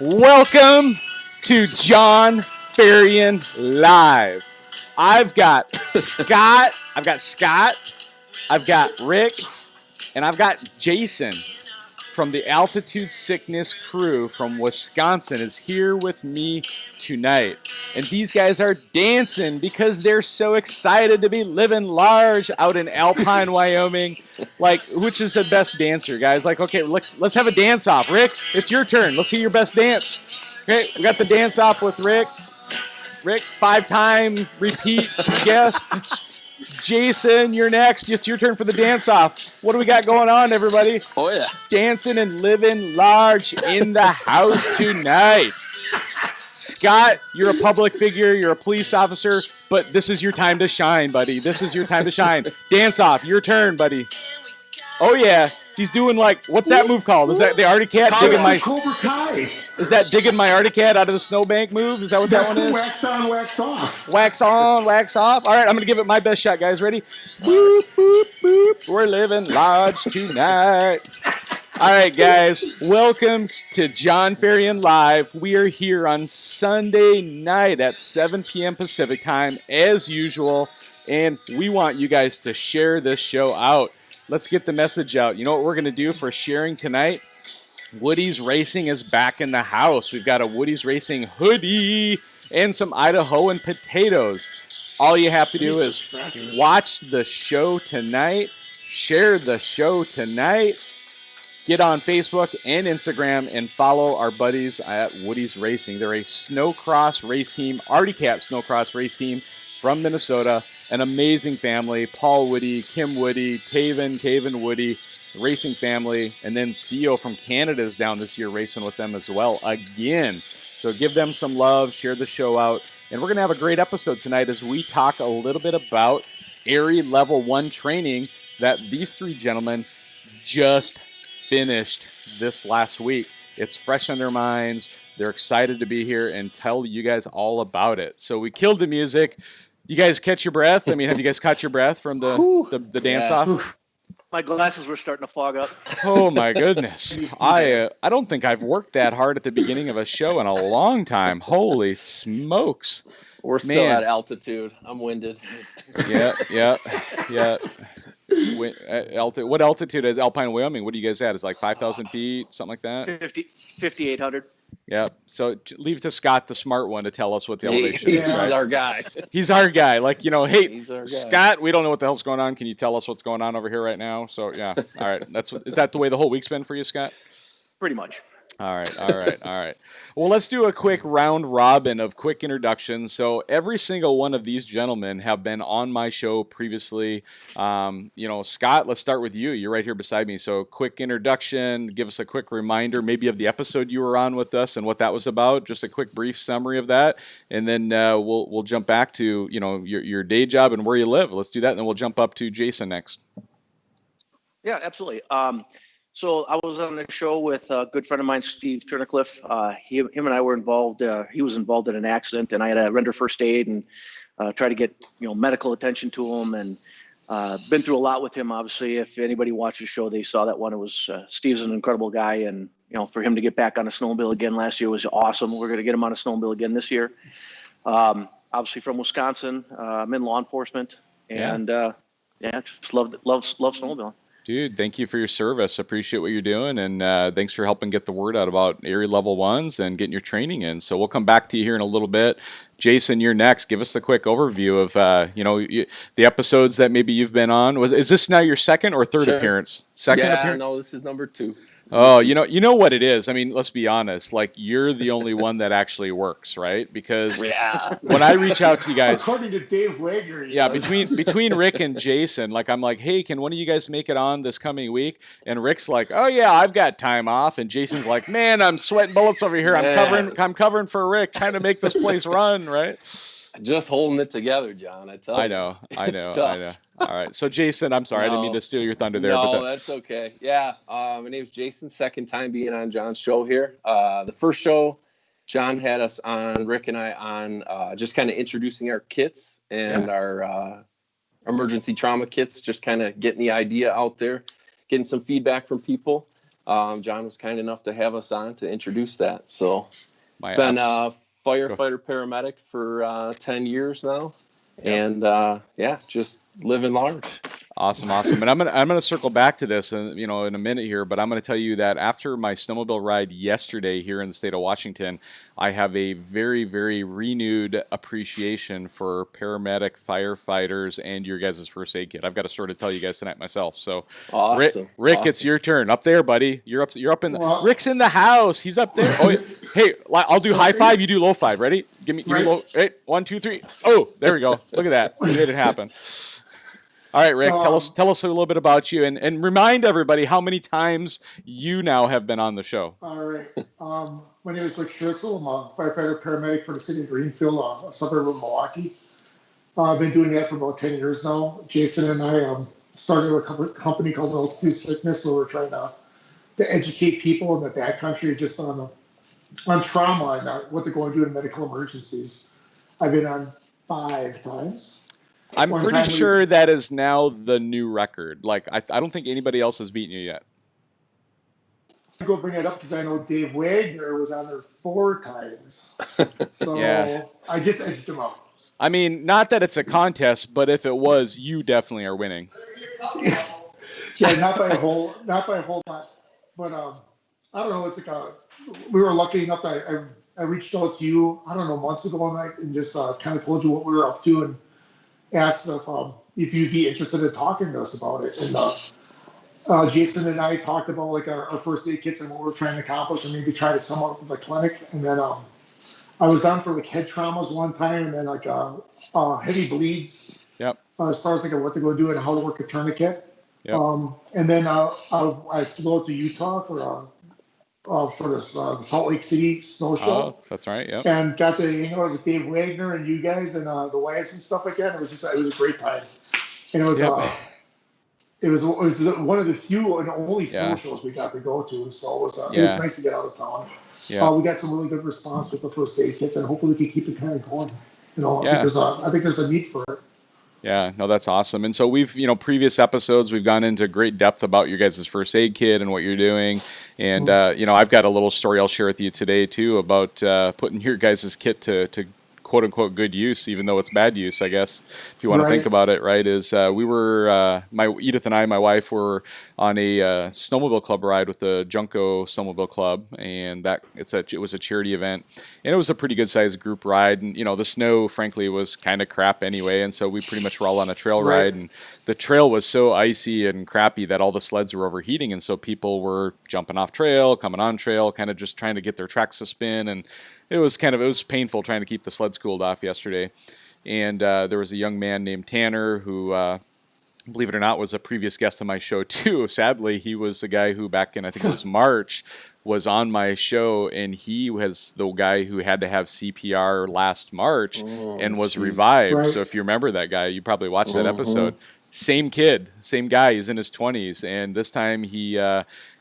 Welcome to Jon Ferrian Live. I've got Scott, I've got Rick, and I've got Jayson from the Altitude Sickness crew from Wisconsin is here with me tonight. And these guys are dancing because they're so excited to be living large out in Alpine, Wyoming. Like, which is the best dancer, guys? Like, okay, let's have a dance off. Rick, it's your turn. Let's see your best dance. Okay, we got the dance off with Rick. Rick, 5-time repeat guest. Jayson, you're next. It's your turn for the dance-off. What do we got going on, everybody? Oh, yeah. Dancing and living large in the house tonight. Scott, you're a public figure. You're a police officer, but this is your time to shine, buddy. This is your time to shine. Dance-off. Your turn, buddy. Oh, yeah. He's doing like, what's that move called? Is that the Arctic Cat digging my... Cobra Kai. Is that digging my Arctic Cat out of the snowbank move? Is that what that one is? Wax on, wax off. Wax on, wax off. All right, I'm going to give it my best shot, guys. Ready? Boop, boop, boop. We're living large tonight. All right, guys. Welcome to Jon Ferrian Live. We are here on Sunday night at 7 p.m. Pacific time, as usual. And we want you guys to share this show out. Let's get the message out. You know what we're going to do for sharing tonight? Woody's Racing is back in the house. We've got a Woody's Racing hoodie and some Idahoan potatoes. All you have to do is watch the show tonight, share the show tonight, get on Facebook and Instagram, and follow our buddies at Woody's Racing. They're a snowcross race team, Arctic Cat snowcross race team from Minnesota. An amazing family. Paul Woody, Kim Woody, Taven Woody, racing family, and then Theo from Canada is down this year racing with them as well again. So give them some love, share the show out, and we're going to have a great episode tonight as we talk a little bit about AIARE Level 1 training that these three gentlemen just finished this last week. It's fresh on their minds. They're excited to be here and tell you guys all about it. So we killed the music. You guys catch your breath? I mean, have you guys caught your breath from the dance-off? My glasses were starting to fog up. Oh, my goodness. I don't think I've worked that hard at the beginning of a show in a long time. Holy smokes. We're still at altitude. I'm winded. Yeah. What altitude is Alpine, Wyoming? What do you guys at? Is it like 5,000 feet, something like that? 5,800. Yeah. So leave to Scott, the smart one, to tell us what the elevation is. Right? He's our guy. He's our guy. Like, you know, hey, Guy. Scott, we don't know what the hell's going on. Can you tell us what's going on over here right now? So, yeah. All right. Is that the way the whole week's been for you, Scott? Pretty much. All right. Well, let's do a quick round robin of quick introductions. So every single one of these gentlemen have been on my show previously. Scott, let's start with you. You're right here beside me. So quick introduction, give us a quick reminder maybe of the episode you were on with us and what that was about. Just a quick brief summary of that. And then we'll jump back to, your day job and where you live. Let's do that. And then we'll jump up to Jayson next. Yeah, absolutely. So I was on the show with a good friend of mine, Steve Turnicliffe. Him and I were involved. He was involved in an accident, and I had to render first aid and try to get medical attention to him. And been through a lot with him. Obviously, if anybody watched the show, they saw that one. It was Steve's an incredible guy, and for him to get back on a snowmobile again last year was awesome. We're going to get him on a snowmobile again this year. Obviously from Wisconsin. I'm in law enforcement, and just love snowmobiling. Dude, thank you for your service. Appreciate what you're doing, and thanks for helping get the word out about AIARE Level 1s and getting your training in. So we'll come back to you here in a little bit. Jayson, you're next. Give us a quick overview of the episodes that maybe you've been on. Is this now your second or third appearance? Second appearance? No, this is number 2. Oh, you know what it is. I mean, let's be honest. Like, you're the only one that actually works, right? Because when I reach out to you guys, according to Dave Wager, between Rick and Jayson, like, I'm like, hey, can one of you guys make it on this coming week? And Rick's like, oh yeah, I've got time off. And Jason's like, man, I'm sweating bullets over here. I'm covering for Rick, trying to make this place run, right? Just holding it together, John. I tell you. I know. All right. So, Jayson, I'm sorry. I didn't mean to steal your thunder there. No, that's okay. Yeah. My name's Jayson. Second time being on John's show here. The first show, John had us on, Rick and I, on just kind of introducing our kits and our emergency trauma kits, just kind of getting the idea out there, getting some feedback from people. John was kind enough to have us on to introduce that. So My been abs- a firefighter paramedic for 10 years now. Yep. And just living large. Awesome. And I'm gonna circle back to this, in a minute here. But I'm gonna tell you that after my snowmobile ride yesterday here in the state of Washington, I have a very, very renewed appreciation for paramedic, firefighters, and your guys' first aid kit. I've got a story to tell you guys tonight myself. So, Awesome. Rick, Awesome. it's your turn. Up there, buddy. You're up in the. Well- Rick's in the house. He's up there. Oh, hey, I'll do high five. You do low five. Ready? Give me low. Right. 1, 2, 3. Oh, there we go. Look at that. We made it happen. All right, Rick, So, tell us a little bit about you and remind everybody how many times you now have been on the show. All right. My name is Rick Shircel. I'm a firefighter paramedic for the city of Greenfield, a suburb of Milwaukee. I've been doing that for about 10 years now. Jason and I started a company called Altitude Sickness, where we're trying to educate people in the backcountry just on trauma and what they're going to do in medical emergencies. I've been on 5 times. I'm One pretty time sure that is now the new record. Like, I don't think anybody else has beaten you yet. I go bring it up because I know Dave Wagner was on there 4 times. So Yeah. I just edged him out. I mean, not that it's a contest, but if it was, you definitely are winning. Yeah, not by a whole lot. But I don't know. It's like we were lucky enough that I reached out to you, I don't know, months ago, and just kind of told you what we were up to and asked if you'd be interested in talking to us about it. And Jason and I talked about like our first aid kits and what we're trying to accomplish, and maybe try to sum up with the clinic. And then I was on for like head traumas one time, and then like heavy bleeds. Yep. As far as like what to go do and how to work a tourniquet. Yep. And then I flew out to Utah for the Salt Lake City snow show. Oh, that's right. Yep. And got to hang out with Dave Wagner and you guys and the wives and stuff like that. It was a great time. And it was it was one of the few and only snow shows we got to go to. So it was nice to get out of town. Yeah. We got some really good response with the first aid kits, and hopefully we can keep it kind of going. Yeah. Because I think there's a need for it. Yeah, no, that's awesome. And so we've, previous episodes, we've gone into great depth about your guys' first aid kit and what you're doing. And, I've got a little story I'll share with you today, too, about putting your guys' kit to quote-unquote good use, even though it's bad use, I guess, if you want to think about it, right, is we were, Edith and I, my wife, were on a snowmobile club ride with the Junko Snowmobile Club, and it was a charity event, and it was a pretty good-sized group ride, and, the snow, frankly, was kind of crap anyway, and so we pretty much were all on a trail ride, and the trail was so icy and crappy that all the sleds were overheating, and so people were jumping off trail, coming on trail, kind of just trying to get their tracks to spin, and it was painful trying to keep the sleds cooled off yesterday. And there was a young man named Tanner who, believe it or not, was a previous guest on my show too. Sadly, he was the guy who back in, I think it was March, was on my show, and he was the guy who had to have CPR last March and was revived. Right. So if you remember that guy, you probably watched that episode. Same kid, same guy. He's in his 20s, and this time he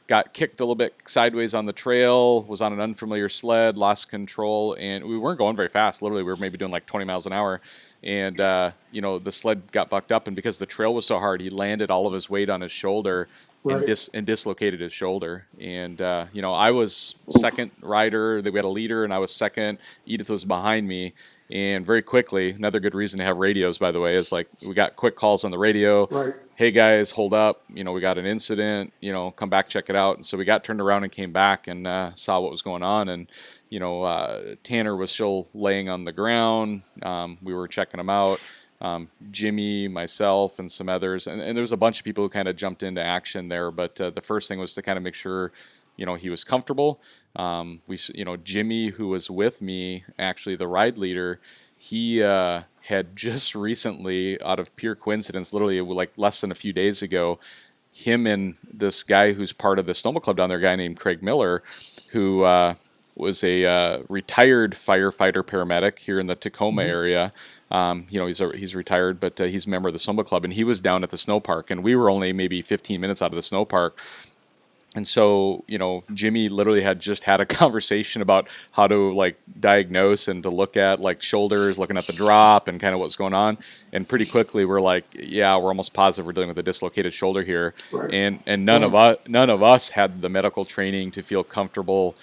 got kicked a little bit sideways on the trail, was on an unfamiliar sled, lost control, and we weren't going very fast. Literally, we were maybe doing like 20 miles an hour. And, the sled got bucked up, and because the trail was so hard, he landed all of his weight on his shoulder and dislocated his shoulder. And, I was second rider. We had a leader, and I was second. Edith was behind me. And very quickly, another good reason to have radios, by the way, is like we got quick calls on the radio. Right. Hey guys, hold up. We got an incident. Come back, check it out. And so we got turned around and came back and saw what was going on. And Tanner was still laying on the ground. We were checking him out. Jimmy, myself, and some others, and there was a bunch of people who kind of jumped into action there. But the first thing was to kind of make sure, he was comfortable. Jimmy, who was with me, actually the ride leader, he had just recently, out of pure coincidence, literally like less than a few days ago, him and this guy who's part of the snowmobile club down there, a guy named Craig Miller, who was a retired firefighter paramedic here in the Tacoma area. He's retired, but he's a member of the snowmobile club, and he was down at the snow park, and we were only maybe 15 minutes out of the snow park. And so, Jimmy literally had just had a conversation about how to like diagnose and to look at like shoulders, looking at the drop and kind of what's going on. And pretty quickly we're like, yeah, we're almost positive we're dealing with a dislocated shoulder here. Right. And none of us had the medical training to feel comfortable,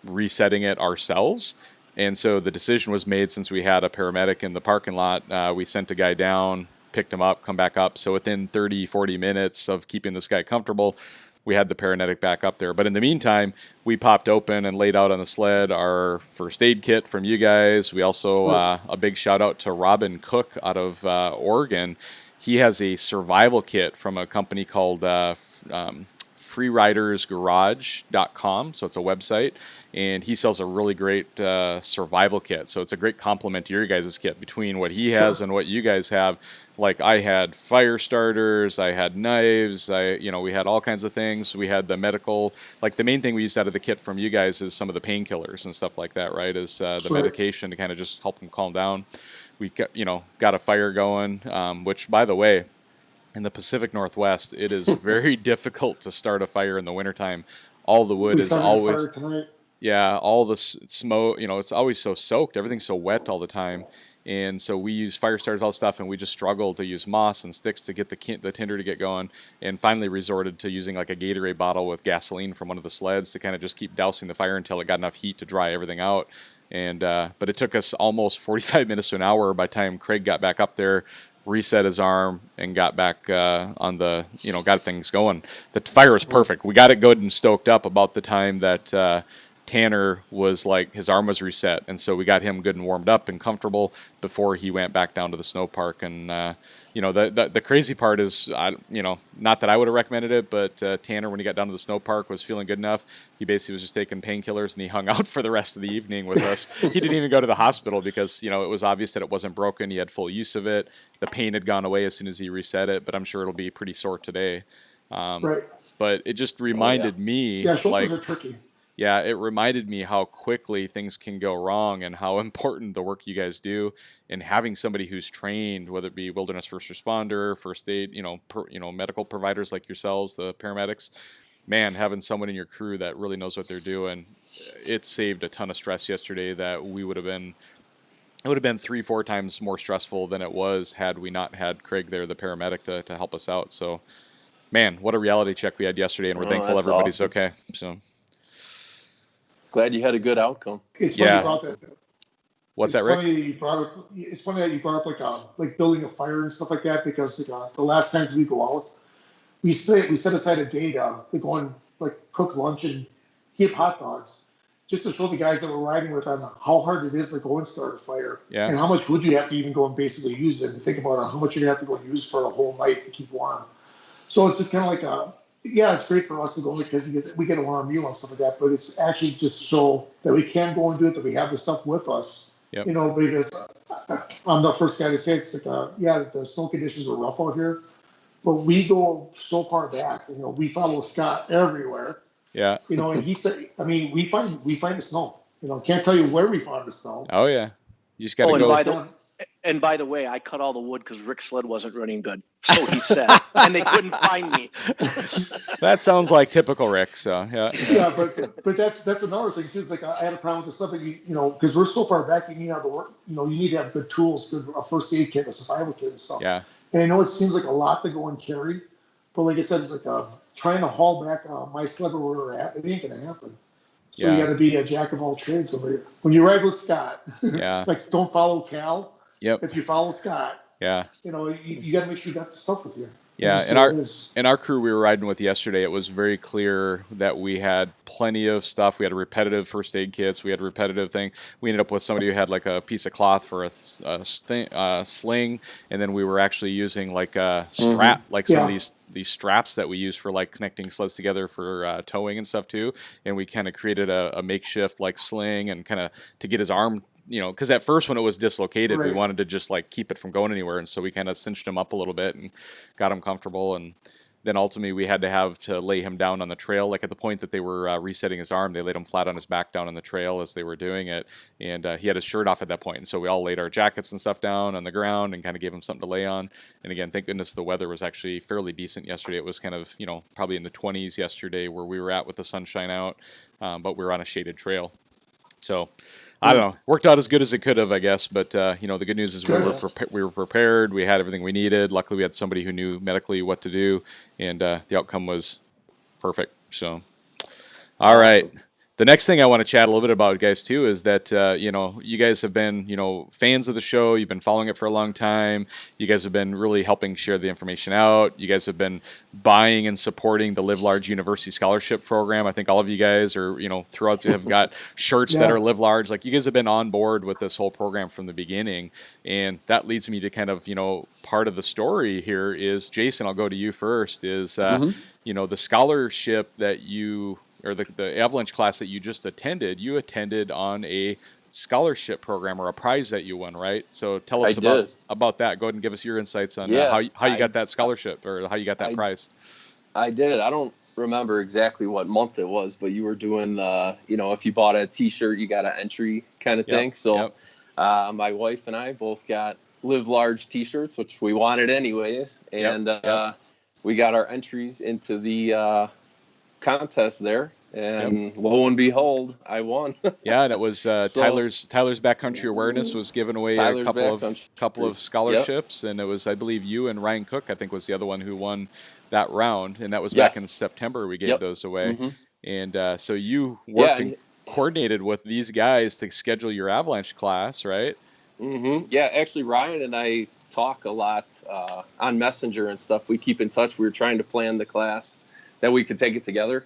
resetting it ourselves. And so the decision was made, since we had a paramedic in the parking lot, we sent a guy down, picked him up, come back up. So within 30, 40 minutes of keeping this guy comfortable, we had the paramedic back up there. But in the meantime, we popped open and laid out on the sled our first aid kit from you guys. We also, a big shout out to Robin Cook out of Oregon. He has a survival kit from a company called freeridersgarage.com. So it's a website, and he sells a really great survival kit. So it's a great complement to your guys' kit between what he has and what you guys have. Like I had fire starters, I had knives, we had all kinds of things. We had the medical, like the main thing we used out of the kit from you guys is some of the painkillers and stuff like that, right? Is the medication to kind of just help them calm down. We got a fire going, which, by the way, in the Pacific Northwest, it is very difficult to start a fire in the wintertime. All the wood is always, all the smoke, it's always so soaked. Everything's so wet all the time. And so we use fire starters, all stuff, and we just struggled to use moss and sticks to get the tinder to get going, and finally resorted to using like a Gatorade bottle with gasoline from one of the sleds to kind of just keep dousing the fire until it got enough heat to dry everything out. And but it took us almost 45 minutes to an hour by the time Craig got back up there, reset his arm, and got back on the, got things going. The fire was perfect. We got it good and stoked up about the time that Tanner was like, his arm was reset, and so we got him good and warmed up and comfortable before he went back down to the snow park. And the crazy part is, not that I would have recommended it, but Tanner, when he got down to the snow park, was feeling good enough. He basically was just taking painkillers, and he hung out for the rest of the evening with us. He didn't even go to the hospital because it was obvious that it wasn't broken. He had full use of it. The pain had gone away as soon as he reset it, but I'm sure it'll be pretty sore today. Right. But it just reminded me, shoulders are tricky. Yeah, it reminded me how quickly things can go wrong and how important the work you guys do, and having somebody who's trained, whether it be wilderness first responder, first aid, medical providers like yourselves, the paramedics. Man, having someone in your crew that really knows what they're doing, it saved a ton of stress yesterday that it would have been 3-4 times more stressful than it was had we not had Craig there, the paramedic, to help us out. So, man, what a reality check we had yesterday, and we're thankful everybody's awesome. Okay. So. Glad you had a good outcome. It's funny about that. What's that, Rick? It's funny that you brought up like building a fire and stuff like that, because the last times we go out, we set aside a day to go and like cook lunch and heat hot dogs, just to show the guys that we're riding with on how hard it is to go and start a fire, and how much wood you have to even go and basically use it, and think about how much you're gonna have to go and use for a whole night to keep warm. So it's just kind of like it's great for us to go because we get a warm meal and stuff like that, but it's actually just so that we can go and do it, that we have the stuff with us. Yep. Because I'm the first guy to say it's like, the snow conditions are rough out here, but we go so far back. We follow Scott everywhere. Yeah. And he said, we find the snow. Can't tell you where we found the snow. Oh yeah, you just got to go. And by the way, I cut all the wood because Rick's sled wasn't running good. So he said, and they couldn't find me. That sounds like typical Rick. So yeah. Yeah, but that's another thing too. It's like I had a problem with the stuff that because we're so far back, you need to have you need to have good tools, a first aid kit, a survival kit, and stuff. Yeah. And I know it seems like a lot to go and carry, but like I said, it's like trying to haul back my sled where we're at. It ain't gonna happen. So you got to be a jack of all trades. When you ride with Scott, it's like don't follow Cal. Yep. If you follow Scott, you got to make sure you got the stuff with you. Yeah, in our crew we were riding with yesterday, it was very clear that we had plenty of stuff. We had a repetitive first aid kits. We had a repetitive thing. We ended up with somebody who had like a piece of cloth for a sling, and then we were actually using like a strap, like some of these straps that we use for like connecting sleds together for towing and stuff too. And we kind of created a makeshift like sling and kind of to get his arm. Because at first when it was dislocated, we wanted to just like keep it from going anywhere, and so we kind of cinched him up a little bit and got him comfortable. And then ultimately we had to lay him down on the trail. Like at the point that they were resetting his arm, they laid him flat on his back down on the trail as they were doing it, and he had his shirt off at that point. And so we all laid our jackets and stuff down on the ground and kind of gave him something to lay on. And again, thank goodness the weather was actually fairly decent yesterday. It was kind of, probably in the 20s yesterday where we were at with the sunshine out, but we were on a shaded trail. So I don't know, worked out as good as it could have, I guess. But the good news is we were prepared. We had everything we needed. Luckily, we had somebody who knew medically what to do, and the outcome was perfect. So, all right. The next thing I want to chat a little bit about, guys, too, is that you guys have been fans of the show. You've been following it for a long time. You guys have been really helping share the information out. You guys have been buying and supporting the Live Large University Scholarship Program. I think all of you guys are throughout have got shirts that are Live Large. Like, you guys have been on board with this whole program from the beginning, and that leads me to kind of part of the story here is, Jayson, I'll go to you first. Is the scholarship that you, or the Avalanche class that you just attended, you attended on a scholarship program or a prize that you won, right? So tell us about that. Go ahead and give us your insights on how you got that scholarship, or how you got that prize. I did. I don't remember exactly what month it was, but you were doing the, if you bought a T-shirt, you got an entry kind of thing. So my wife and I both got Live Large T-shirts, which we wanted anyways. And we got our entries into the contest there, and lo and behold, I won. And it was Tyler's Backcountry Awareness was giving away a couple of scholarships, and it was, I believe, you and Ryan Cook, I think, was the other one who won that round, and that was back in September. We gave those away, and so you worked and coordinated with these guys to schedule your Avalanche class, right? Yeah, actually, Ryan and I talk a lot on Messenger and stuff. We keep in touch. We were trying to plan the class that we could take it together.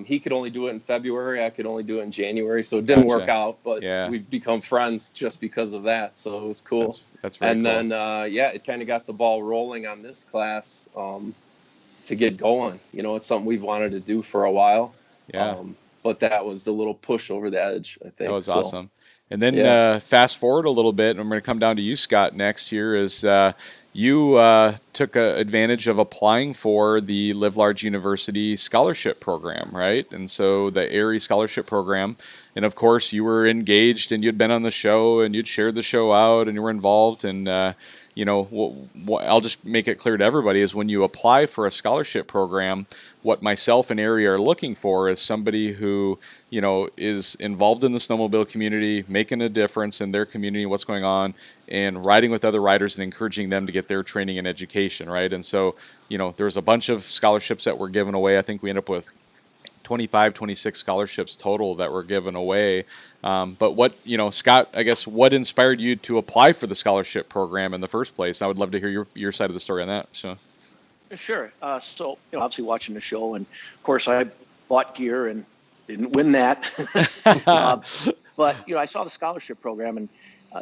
He could only do it in February. I could only do it in January. So it didn't work out, but we've become friends just because of that. So it was cool. That's very cool. And then, it kind of got the ball rolling on this class to get going. It's something we've wanted to do for a while. But that was the little push over the edge, I think. That was awesome. And then fast forward a little bit, and I'm going to come down to you, Scott, next here, is you took advantage of applying for the Live Large University Scholarship Program, right? And so the AIARE Scholarship Program, and of course you were engaged, and you'd been on the show, and you'd shared the show out, and you were involved, and I'll just make it clear to everybody is when you apply for a scholarship program, what myself and AIARE are looking for is somebody who, is involved in the snowmobile community, making a difference in their community, what's going on, and riding with other riders and encouraging them to get their training and education, right? And so, there's a bunch of scholarships that were given away. I think we end up with 26 scholarships total that were given away. But what, Scott, I guess, what inspired you to apply for the scholarship program in the first place? I would love to hear your side of the story on that. So. Sure. So, obviously watching the show, and of course I bought gear and didn't win that. But, I saw the scholarship program, and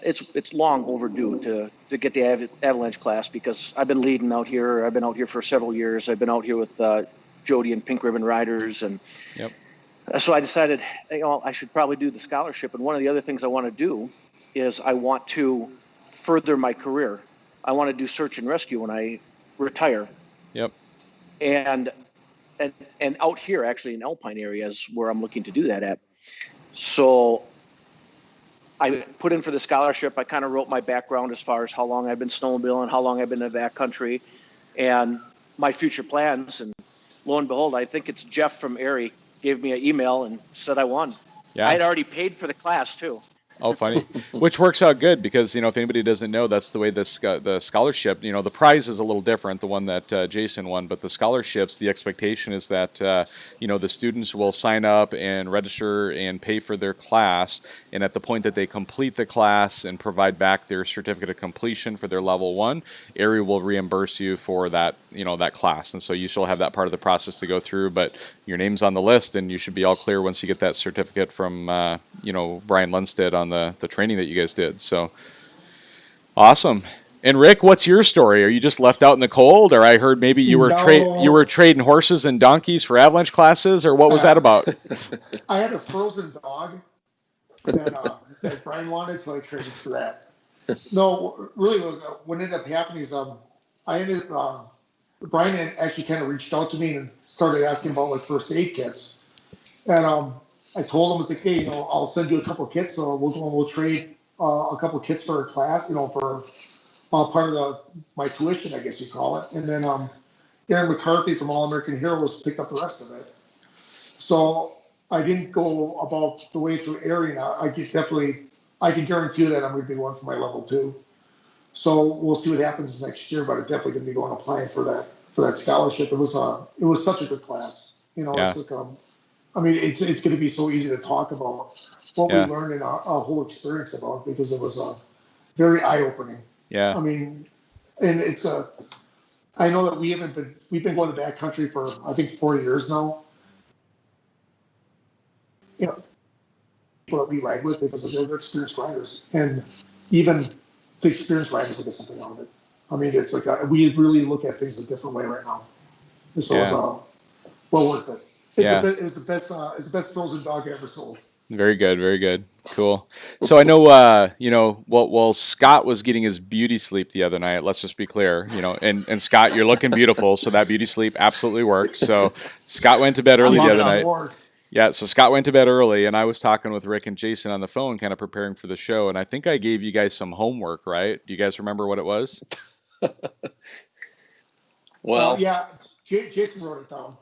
it's long overdue to get the Avalanche class, because I've been leading out here. I've been out here for several years. I've been out here with Jody and Pink Ribbon Riders, and so I decided, I should probably do the scholarship. And one of the other things I want to do is I want to further my career. I want to do search and rescue when I retire. And out here, actually, in Alpine areas, where I'm looking to do that at. So I put in for the scholarship. I kind of wrote my background as far as how long I've been snowmobiling, how long I've been in the backcountry, and my future plans. And lo and behold, I think it's Jeff from AIARE gave me an email and said I won. I had already paid for the class too. Oh, funny. Which works out good because, if anybody doesn't know, that's the way the scholarship, the prize is a little different, the one that Jayson won, but the scholarships, the expectation is that, the students will sign up and register and pay for their class. And at the point that they complete the class and provide back their certificate of completion for their level 1, AIARE will reimburse you for that, that class. And so you still have that part of the process to go through, but your name's on the list and you should be all clear once you get that certificate from, Brian Lundstedt on the training that you guys did. So awesome. And Rick, what's your story? Are you just left out in the cold, or I heard maybe you were trading horses and donkeys for Avalanche classes, or what was that about? I had a frozen dog that Brian wanted, so I traded for that. No, really, what ended up happening is I ended up Brian actually kind of reached out to me and started asking about like first aid kits. And I told him, I was like, hey, I'll send you a couple of kits. So we'll go and we'll trade a couple of kits for a class, for part of my tuition, I guess you call it. And then Aaron McCarthy from All American Heroes picked up the rest of it. So I didn't go about the way through AIARE now. I can guarantee you that I'm going to be going for my level 2. So we'll see what happens next year, but I'm definitely going to be going applying for that scholarship. It was such a good class. It's like it's going to be so easy to talk about what we learned and our whole experience about, because it was very eye opening. Yeah. I mean, and I know that we've been going to backcountry for I think 4 years now. People that we ride with, because they're experienced riders, and even the experienced riders will get something out of it. I mean, it's like we really look at things a different way right now. So it's well worth it. It was the best frozen dog I ever sold. Very good, very good, cool. So I know, while Scott was getting his beauty sleep the other night. Let's just be clear, and Scott, you're looking beautiful, so that beauty sleep absolutely worked. So Scott went to bed early the other night. Yeah, so Scott went to bed early, and I was talking with Rick and Jayson on the phone, kind of preparing for the show, and I think I gave you guys some homework, right? Do you guys remember what it was? Well, yeah, Jayson wrote it down.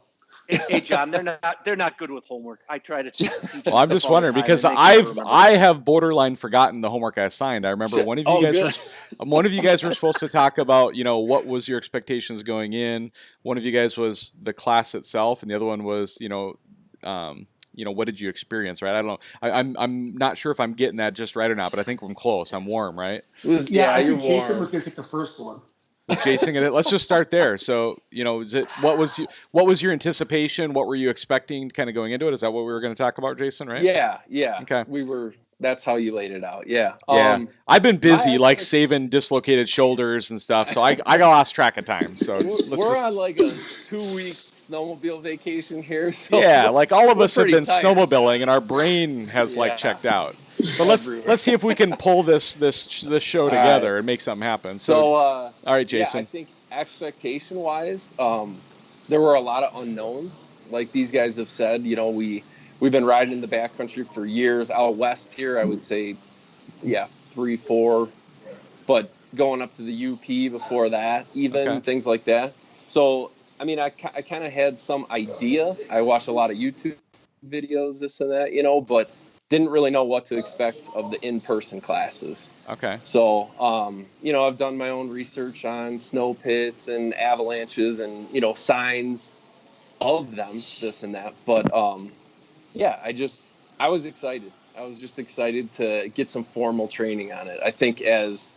Hey, John, they're not good with homework. I try to teach Well, I'm just wondering, because I have borderline forgotten the homework I assigned. I remember one of you guys were supposed to talk about, what was your expectations going in. One of you guys was the class itself, and the other one was, what did you experience, right? I don't know. I'm not sure if I'm getting that just right or not, but I think I'm close. I'm warm, right? I think Jayson was going to take the first one. Jayson, let's just start there. So, what was your anticipation? What were you expecting kind of going into it? Is that what we were going to talk about, Jayson, right? Yeah. Okay. That's how you laid it out. Yeah. Yeah. I've been busy saving dislocated shoulders and stuff, so I got lost track of time. So we're on like a 2-week snowmobile vacation here. So yeah, like all of us have been tired. Snowmobiling, and our brain has checked out. But let's see if we can pull this show together and make something happen. So all right, Jayson. I think expectation wise, there were a lot of unknowns. Like these guys have said, we've been riding in the backcountry for years. Out west here, I would say, 3, 4, but going up to the UP before that, things like that. So I mean, I kind of had some idea. I watched a lot of YouTube videos, this and that, but didn't really know what to expect of the in-person classes. Okay. So, I've done my own research on snow pits and avalanches and, signs of them, this and that. But, I was excited. I was just excited to get some formal training on it. I think as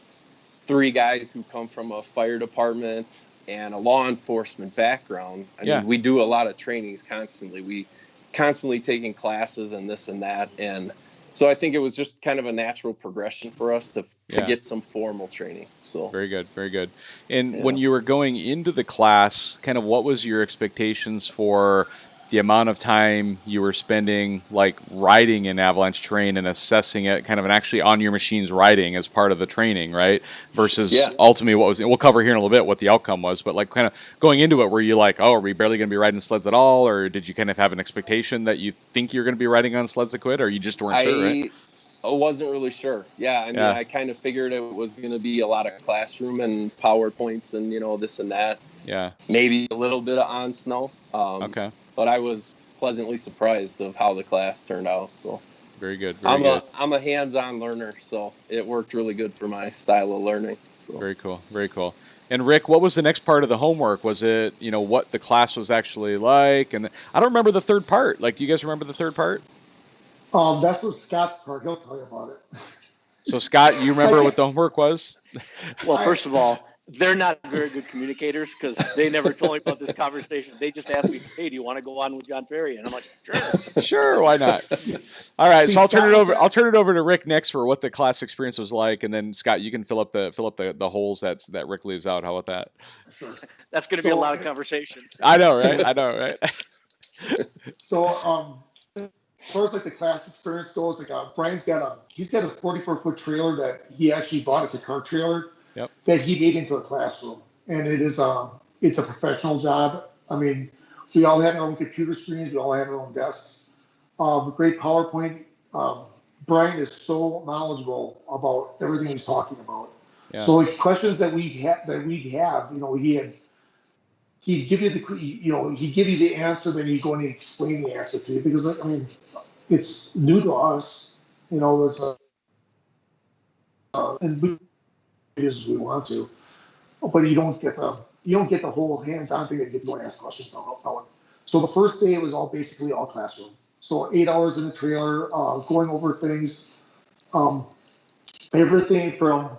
3 guys who come from a fire department and a law enforcement background, I mean, we do a lot of trainings constantly. We constantly taking classes and this and that, and so I think it was just kind of a natural progression for us to get some formal training. So very good. And when you were going into the class, kind of what was your expectations for the amount of time you were spending riding in avalanche terrain and assessing it, kind of, and actually on your machines riding as part of the training, right? Versus ultimately we'll cover here in a little bit what the outcome was, but kind of going into it, were you are we barely going to be riding sleds at all, or did you kind of have an expectation that you think you're going to be riding on sleds that quit, or you just weren't sure, right? I wasn't really sure. I kind of figured it was going to be a lot of classroom and PowerPoints and this and that. Yeah. Maybe a little bit of on snow. Okay. But I was pleasantly surprised of how the class turned out. So very good. I'm a hands-on learner, so it worked really good for my style of learning. So. Very cool. And Rick, what was the next part of the homework? Was it what the class was actually like? And I don't remember the third part. Do you guys remember the third part? That's what Scott's part. He'll tell you about it. So Scott, you remember what the homework was? Well, first of all, they're not very good communicators, because they never told me about this conversation. They just asked me, "Hey, do you want to go on with Jon Ferrian?" And I'm like, "Sure." Sure, why not? All right, so I'll turn it over to Rick next for what the class experience was like, and then Scott, you can fill up the holes that Rick leaves out. How about that? Sure. That's going to be a lot of conversation. I know, right? So, as far as the class experience goes, Brian's got a 44-foot trailer that he actually bought as a car trailer. Yep. That he made into a classroom, and it is it's a professional job. I mean, we all have our own computer screens. We all have our own desks. Great PowerPoint. Brian is so knowledgeable about everything he's talking about. Yeah. So like questions that we'd have, he'd give you he'd give you the answer, then he'd go and he'd explain the answer to you, because I mean, it's new to us, there's and we do as we want to, but you don't get the whole hands-on thing that you get to go and ask questions about. So the first day was basically all classroom. So 8 hours in the trailer, going over things, everything from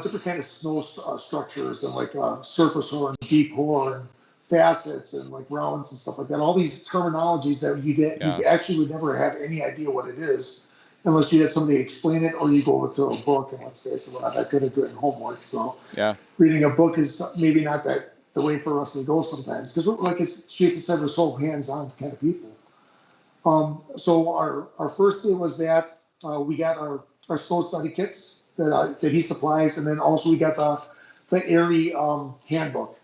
different kind of snow structures, and like surface horn, deep horn, facets, and like rounds and stuff like that. All these terminologies that you actually would never have any idea what it is unless you had somebody explain it, or you go to a book. And let's face it, we're not that good at doing homework. So reading a book is maybe not the way for us to go sometimes, because like as Jayson said, we're so hands-on kind of people. So our first day was that we got our snow study kits that he supplies, and then also we got the AIARE handbook,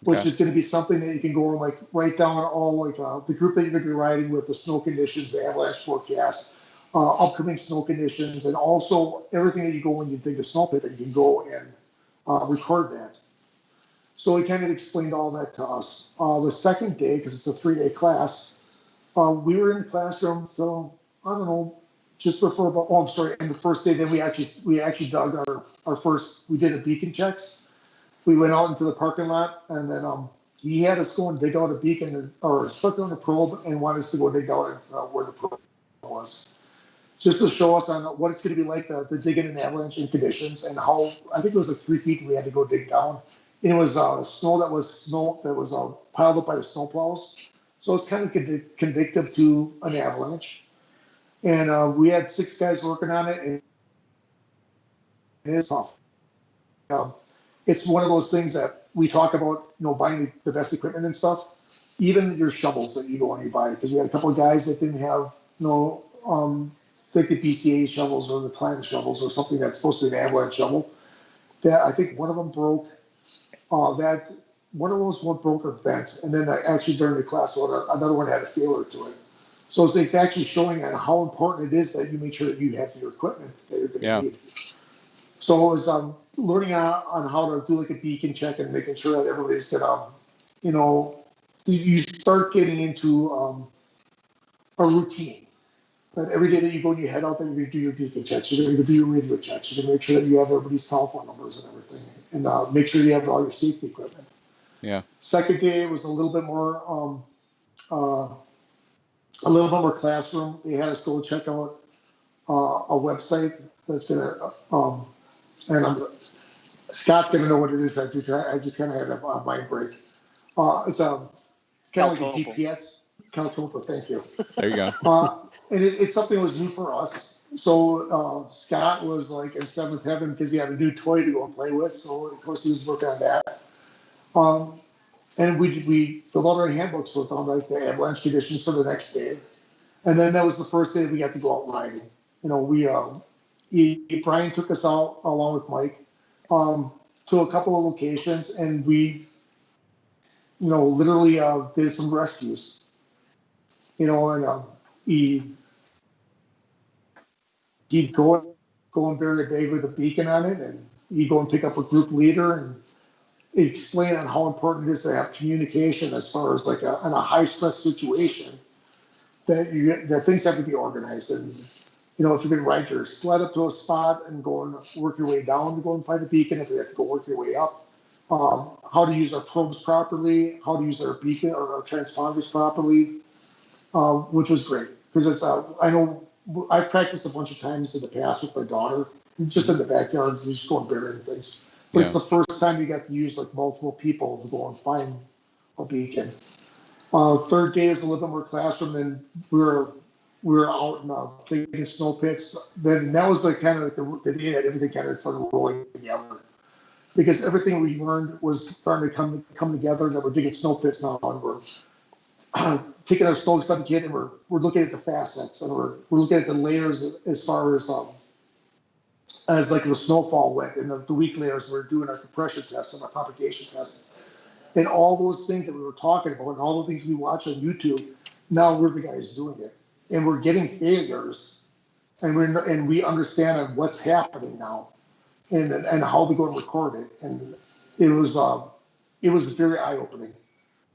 which is going to be something that you can go and like write down all like the group that you're going to be riding with, the snow conditions, the avalanche forecast, upcoming snow conditions, and also everything that you go when you dig a snow pit, that you can go and record that. So he kind of explained all that to us. The second day, because it's a 3-day class, we were in the classroom, so I don't know, just before about, and the first day, then we actually dug our first, we did a beacon checks. We went out into the parking lot, and then he had us go and dig out a beacon, or stuck on a probe, and wanted us to go dig out where the probe was, just to show us on what it's going to be like the digging in avalanche conditions, and how, I think it was like 3 feet we had to go dig down. And it was snow that was piled up by the snow plows. So it's kind of conducive to an avalanche. And we had 6 guys working on it, and it's tough. It's one of those things that we talk about, buying the best equipment and stuff. Even your shovels that you go and you buy, because we had a couple of guys that didn't have, like the BCA shovels or the climate shovels or something that's supposed to be an avalanche shovel. That I think one of them broke. One of those broke or bent, and then actually during the class, another one had a failure to it. So it's actually showing on how important it is that you make sure that you have your equipment that you're going to need. So it was learning on how to do like a beacon check and making sure that everybody's gonna, you start getting into a routine. That every day that you go and you head out, then you do your beacon checks, you're going to do your radio checks, you're going to make sure that you have everybody's telephone numbers and everything, and make sure you have all your safety equipment. Yeah. Second day was a little bit more classroom. They had us go check out a website that's gonna and Scott's gonna know what it is. I just kind of had a mind break. It's kind of like a GPS. Caltopa, thank you. There you go. And it's something that was new for us. So Scott was like in seventh heaven because he had a new toy to go and play with. So of course he was working on that. And we filled out our handbooks with all like the avalanche conditions for the next day. And then that was the first day we got to go out riding. Brian took us out along with Mike to a couple of locations, and we, literally did some rescues. And he'd go and bury a bag with a beacon on it, and he'd go and pick up a group leader and explain on how important it is to have communication as far as like in a high stress situation that things have to be organized. And if you're going to ride your sled up to a spot and go and work your way down to go and find a beacon, if you have to go work your way up, how to use our probes properly, how to use our beacon or our transponders properly, which was great because it's I know I've practiced a bunch of times in the past with my daughter, just in the backyard, we just go and bury things. But it's the first time you got to use like multiple people to go and find a beacon. Third day is a little bit more classroom, and we were out in digging snow pits. Then that was like kind of like the day that everything kind of started rolling together, because everything we learned was starting to come together. That we're digging snow pits now, and we're taking our snow study kit, and we're looking at the facets, and we're looking at the layers as far as like the snowfall went, and the weak layers. We're doing our compression tests and our propagation tests. And all those things that we were talking about and all the things we watch on YouTube, now we're the guys doing it. And we're getting failures, and we understand what's happening now, and how to go and record it. And it was very eye opening.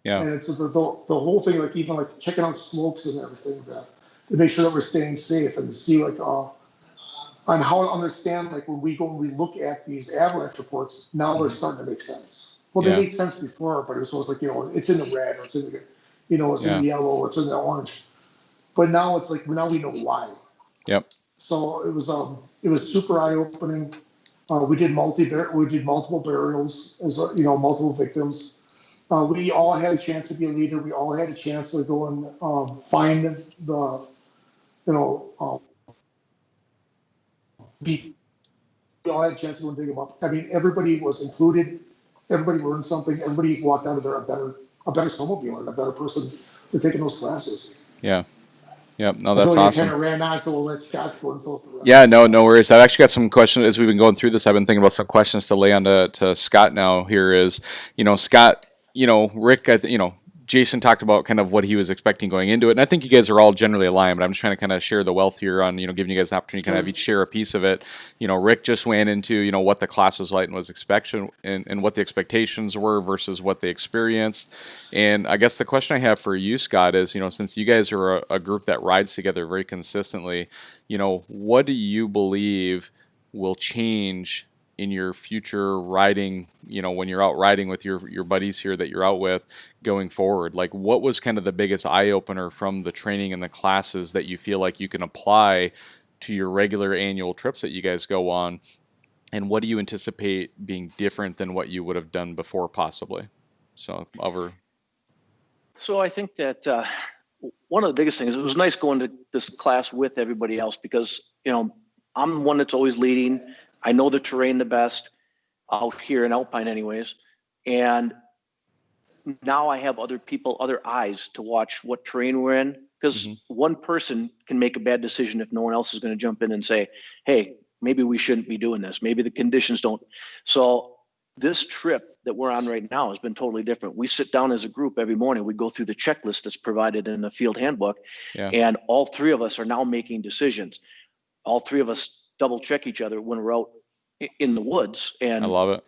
Yeah. And it's the whole thing, like even like checking out slopes and everything, to make sure that we're staying safe, and to see like on how to understand, like when we look at these avalanche reports, now they're starting to make sense. Well, they Yeah. made sense before, but it was always like, it's in the red, or it's in the, it's in the yellow, or it's in the orange. But now it's like, now we know why. Yep. So it was super eye opening. We did multiple burials, as multiple victims. We all had a chance to be a leader. We all had a chance to go and find the, we all had a chance to go and dig them up. I mean, everybody was included. Everybody learned something. Everybody walked out of there a better snowmobiler and a better person for taking those classes. Yeah. Yep. No, that's Until awesome. You kind of ran on, so we'll let Scott go and fill up the rest. Yeah, no worries. I've actually got some questions as we've been going through this. I've been thinking about some questions to lay on to Scott now. Here is, Scott, Rick, Jayson talked about kind of what he was expecting going into it, and I think you guys are all generally aligned, but I'm just trying to kind of share the wealth here on, giving you guys an opportunity to kind of each share a piece of it. Rick just went into, what the class was like and was expectation and what the expectations were versus what they experienced. And I guess the question I have for you, Scott, is, since you guys are a group that rides together very consistently, what do you believe will change in your future riding, when you're out riding with your buddies here that you're out with going forward? Like, what was kind of the biggest eye-opener from the training and the classes that you feel like you can apply to your regular annual trips that you guys go on? And what do you anticipate being different than what you would have done before, possibly? So I think that one of the biggest things, it was nice going to this class with everybody else, because, I'm the one that's always leading. I know the terrain the best out here in Alpine anyways. And now I have other people, other eyes to watch what terrain we're in, because one person can make a bad decision if no one else is going to jump in and say, hey, maybe we shouldn't be doing this. Maybe the conditions don't. So this trip that we're on right now has been totally different. We sit down as a group every morning. We go through the checklist that's provided in the field handbook, and all three of us are now making decisions. All three of us double check each other when we're out in the woods. And I love it.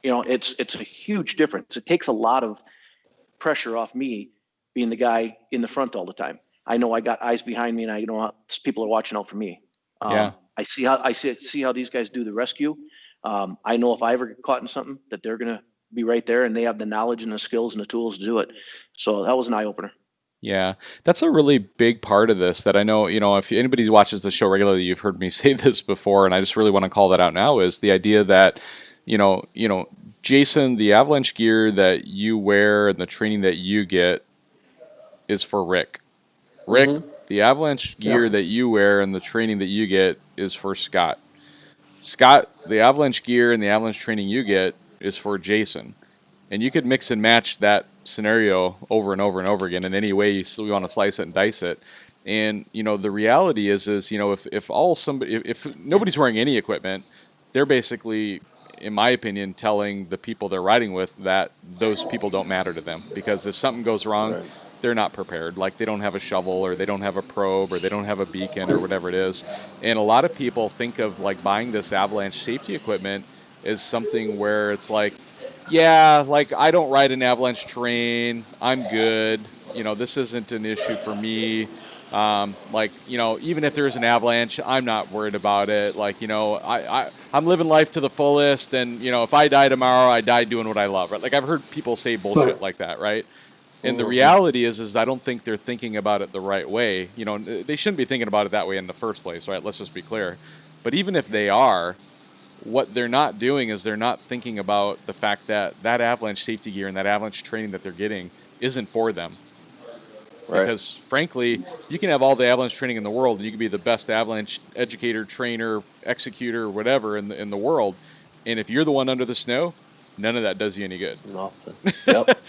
It's a huge difference. It takes a lot of pressure off me being the guy in the front all the time. I know I got eyes behind me, and I know people are watching out for me. I see how these guys do the rescue. I know if I ever get caught in something, that they're going to be right there, and they have the knowledge and the skills and the tools to do it. So that was an eye opener. Yeah, that's a really big part of this that I know, if anybody watches the show regularly, you've heard me say this before, and I just really want to call that out now, is the idea that, Jayson, the avalanche gear that you wear and the training that you get is for Rick. Rick, the avalanche gear that you wear and the training that you get is for Scott. Scott, the avalanche gear and the avalanche training you get is for Jayson. And you could mix and match that scenario over and over and over again in any way you want to slice it and dice it. And the reality is if nobody's wearing any equipment, they're basically, in my opinion, telling the people they're riding with that those people don't matter to them, because if something goes wrong, they're not prepared. Like, they don't have a shovel, or they don't have a probe, or they don't have a beacon, or whatever it is. And a lot of people think of like buying this avalanche safety equipment as something where it's like, yeah, like, I don't ride an avalanche terrain, I'm good, this isn't an issue for me. Even if there's an avalanche, I'm not worried about it. Like, I'm living life to the fullest, and if I die tomorrow, I die doing what I love, right? Like, I've heard people say bullshit like that, right? And the reality is I don't think they're thinking about it the right way. They shouldn't be thinking about it that way in the first place, right? Let's just be clear. But even if they are, what they're not doing is they're not thinking about the fact that that avalanche safety gear and that avalanche training that they're getting isn't for them. Right. Because, frankly, you can have all the avalanche training in the world, and you can be the best avalanche educator, trainer, executor, whatever in the world. And if you're the one under the snow, none of that does you any good. Nothing. Yep.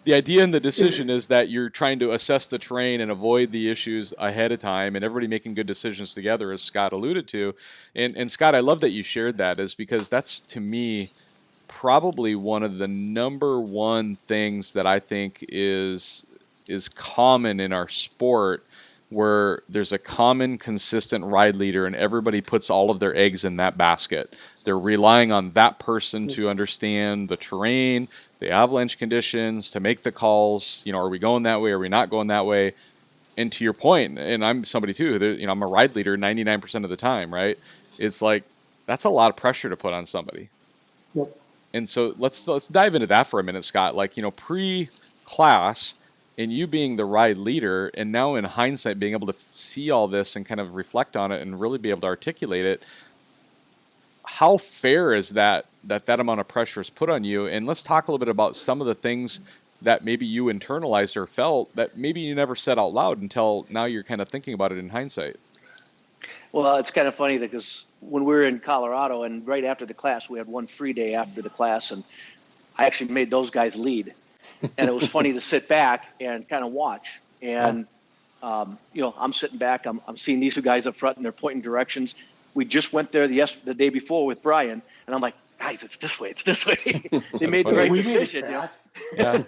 The idea and the decision is that you're trying to assess the terrain and avoid the issues ahead of time, and everybody making good decisions together, as Scott alluded to. And Scott, I love that you shared that, is because that's, to me, probably one of the number one things that I think is common in our sport, where there's a common, consistent ride leader and everybody puts all of their eggs in that basket. They're relying on that person to understand the terrain, the avalanche conditions, to make the calls. Are we going that way? Are we not going that way? And to your point, and I'm somebody too, I'm a ride leader 99% of the time, right? It's like, that's a lot of pressure to put on somebody. Yep. And so let's dive into that for a minute, Scott. Like, pre-class, and you being the ride leader, and now in hindsight being able to see all this and kind of reflect on it and really be able to articulate it, how fair is that amount of pressure is put on you? And let's talk a little bit about some of the things that maybe you internalized or felt that maybe you never said out loud until now you're kind of thinking about it in hindsight. Well, it's kind of funny because when we were in Colorado and right after the class, we had one free day after the class, and I actually made those guys lead. And it was funny to sit back and kind of watch. And, I'm sitting back, I'm seeing these two guys up front and they're pointing directions. We just went there the day before with Brian, and I'm like, guys, it's this way. They made the right decision. Yeah.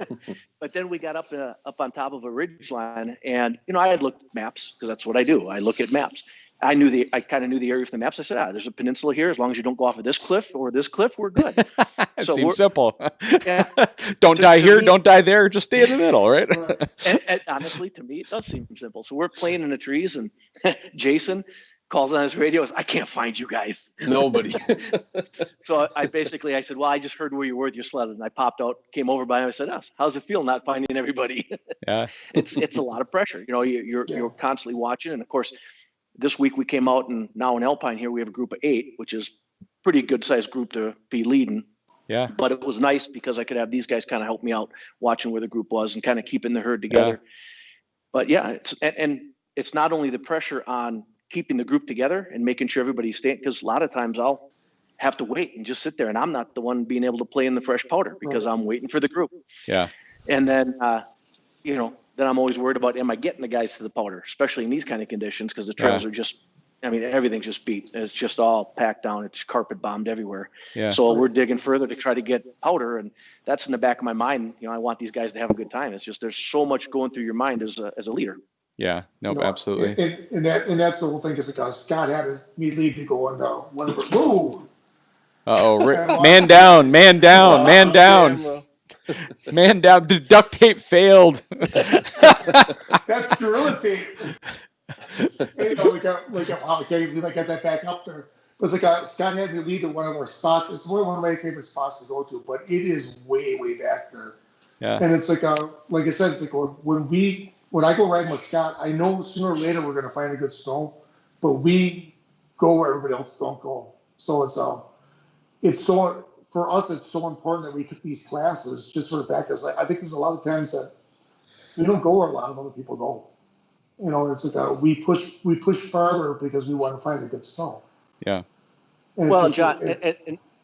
But then we got up on top of a ridge line, and I had looked at maps because that's what I do. I look at maps. I kind of knew the area from the maps. I said, there's a peninsula here. As long as you don't go off of this cliff or this cliff, we're good. It seems simple. Yeah. Don't die here, don't die there. Just stay in the middle, right? And honestly, to me, it does seem simple. So we're playing in the trees, and Jason calls on his radio. I can't find you guys. Nobody. So I said, well, I just heard where you were with your sled, and I popped out, came over by him. I said, how's it feel not finding everybody? Yeah. It's a lot of pressure. You're constantly watching, and of course, this week we came out, and now in Alpine here we have a group of 8, which is pretty good sized group to be leading. Yeah. But it was nice because I could have these guys kind of help me out watching where the group was and kind of keeping the herd together. Yeah. But yeah, it's not only the pressure on keeping the group together and making sure everybody's staying, because a lot of times I'll have to wait and just sit there, and I'm not the one being able to play in the fresh powder because I'm waiting for the group. Yeah. And then, then I'm always worried about, am I getting the guys to the powder, especially in these kind of conditions, because the trails are just, everything's just beat. It's just all packed down. It's carpet bombed everywhere. Yeah. So we're digging further to try to get powder, and that's in the back of my mind. I want these guys to have a good time. It's just there's so much going through your mind as a leader. Yeah, no, absolutely. And that's the whole thing, is like Scott had me lead to go on whatever. Whoa! Man down. Man down. The duct tape failed. That's Gorilla Tape. I got that back up there. It was like Scott had me lead to one of our spots. It's one of my favorite spots to go to, but it is way, way back there. Yeah. And it's like I said, it's like when I go riding with Scott, I know sooner or later we're going to find a good snow, but we go where everybody else don't go. So it's so, for us, it's so important that we took these classes just for the fact that I think there's a lot of times that we don't go where a lot of other people go. It's like we push farther because we want to find a good snow. Yeah. And John,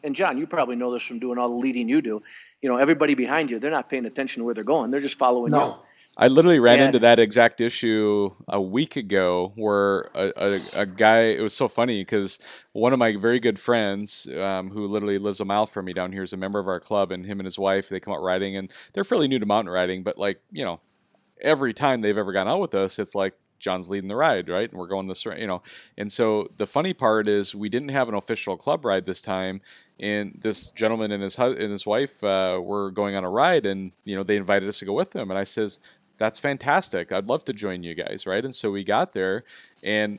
and John, you probably know this from doing all the leading you do. Everybody behind you, they're not paying attention to where they're going. They're just following you. I literally ran into that exact issue a week ago where a guy, it was so funny because one of my very good friends who literally lives a mile from me down here is a member of our club, and him and his wife, they come out riding, and they're fairly new to mountain riding, but every time they've ever gone out with us, it's like John's leading the ride, right? And we're going this, and so the funny part is we didn't have an official club ride this time, and this gentleman and his wife were going on a ride, and they invited us to go with them, and I says, that's fantastic. I'd love to join you guys, right? And so we got there, and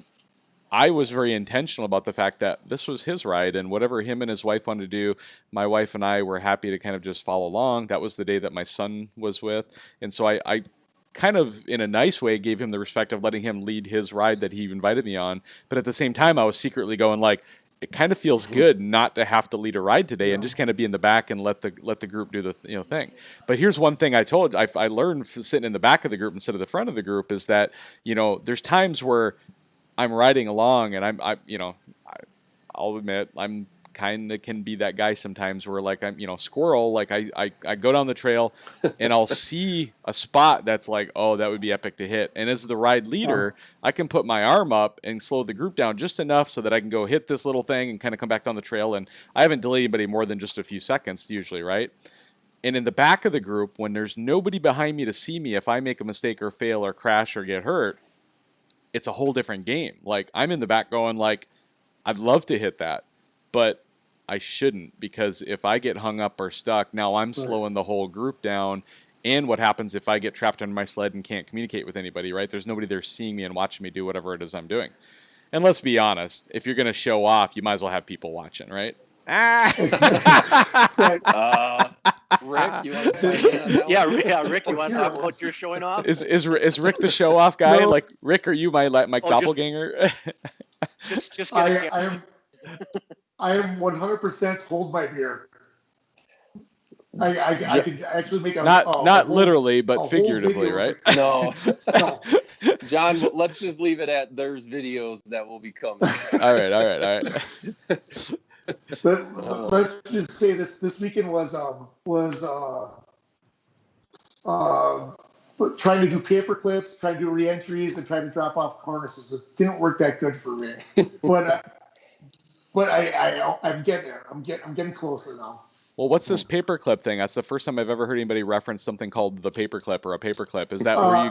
I was very intentional about the fact that this was his ride, and whatever him and his wife wanted to do, my wife and I were happy to kind of just follow along. That was the day that my son was with, and so I kind of, in a nice way, gave him the respect of letting him lead his ride that he invited me on. But at the same time, I was secretly going like, it kind of feels good not to have to lead a ride today and just kind of be in the back and let the group do the thing. But here's one thing I learned sitting in the back of the group instead of the front of the group is that there's times where I'm riding along and I'll admit I'm kind of can be that guy sometimes where like I'm, squirrel, like I go down the trail and I'll see a spot that's like, oh, that would be epic to hit. And as the ride leader, I can put my arm up and slow the group down just enough so that I can go hit this little thing and kind of come back down the trail. And I haven't delayed anybody more than just a few seconds usually, right? And in the back of the group, when there's nobody behind me to see me, if I make a mistake or fail or crash or get hurt, it's a whole different game. Like I'm in the back going like, I'd love to hit that, but I shouldn't, because if I get hung up or stuck, now I'm slowing the whole group down. And what happens if I get trapped on my sled and can't communicate with anybody, right? There's nobody there seeing me and watching me do whatever it is I'm doing. And let's be honest, if you're going to show off, you might as well have people watching, right? Rick, you want to play that? Yeah, Rick, you want to talk about what you're showing off? Is Rick the show off guy? No. Like, Rick, are you my doppelganger? Just I am 100% hold my beer. I could actually make a not literally, but figuratively, right? No. No. John, let's just leave it at there's videos that will be coming. All right. Let's just say this weekend was trying to do paper clips, trying to do re-entries, and trying to drop off harnesses. It didn't work that good for me, but I'm getting there. I'm getting closer now. Well, what's this paperclip thing? That's the first time I've ever heard anybody reference something called the paperclip or a paperclip. Is that where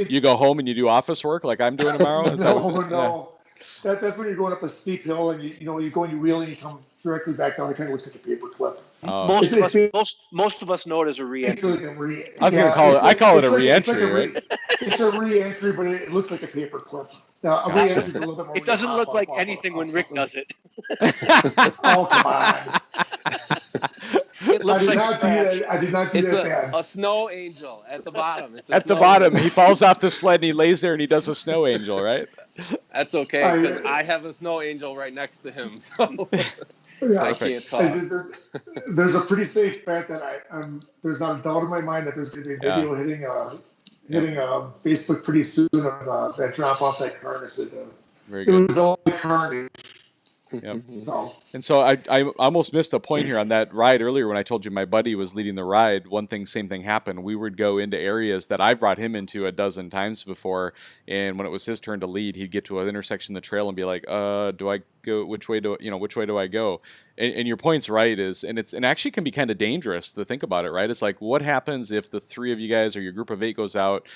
you go home and you do office work like I'm doing tomorrow? Is No. That's when you're going up a steep hill and you go and you wheel and you come directly back down. It kind of looks like a paperclip. Most of us know it as a re-entry. I was going to call it. I call it a re-entry, right? It's a re-entry, but it looks like a paperclip. A re-entry is a little bit more. It doesn't look like anything when Rick does it. Oh, come on. I did not do it's that. A snow angel at the bottom. At the bottom, he falls off the sled and he lays there and he does a snow angel, right? That's okay, because I have a snow angel right next to him, so I can't talk. There's a pretty safe bet that there's not a doubt in my mind that there's going to be a video hitting Facebook pretty soon of that drop off that harness. Very good. It was all carnage. Yep. So I almost missed a point here on that ride earlier when I told you my buddy was leading the ride. Same thing happened. We would go into areas that I brought him into a dozen times before, and when it was his turn to lead, he'd get to an intersection of the trail and be like, do I go, which way do I go? And your point's right, and actually can be kind of dangerous to think about it, right? It's like, what happens if the three of you guys or your group of 8 goes out,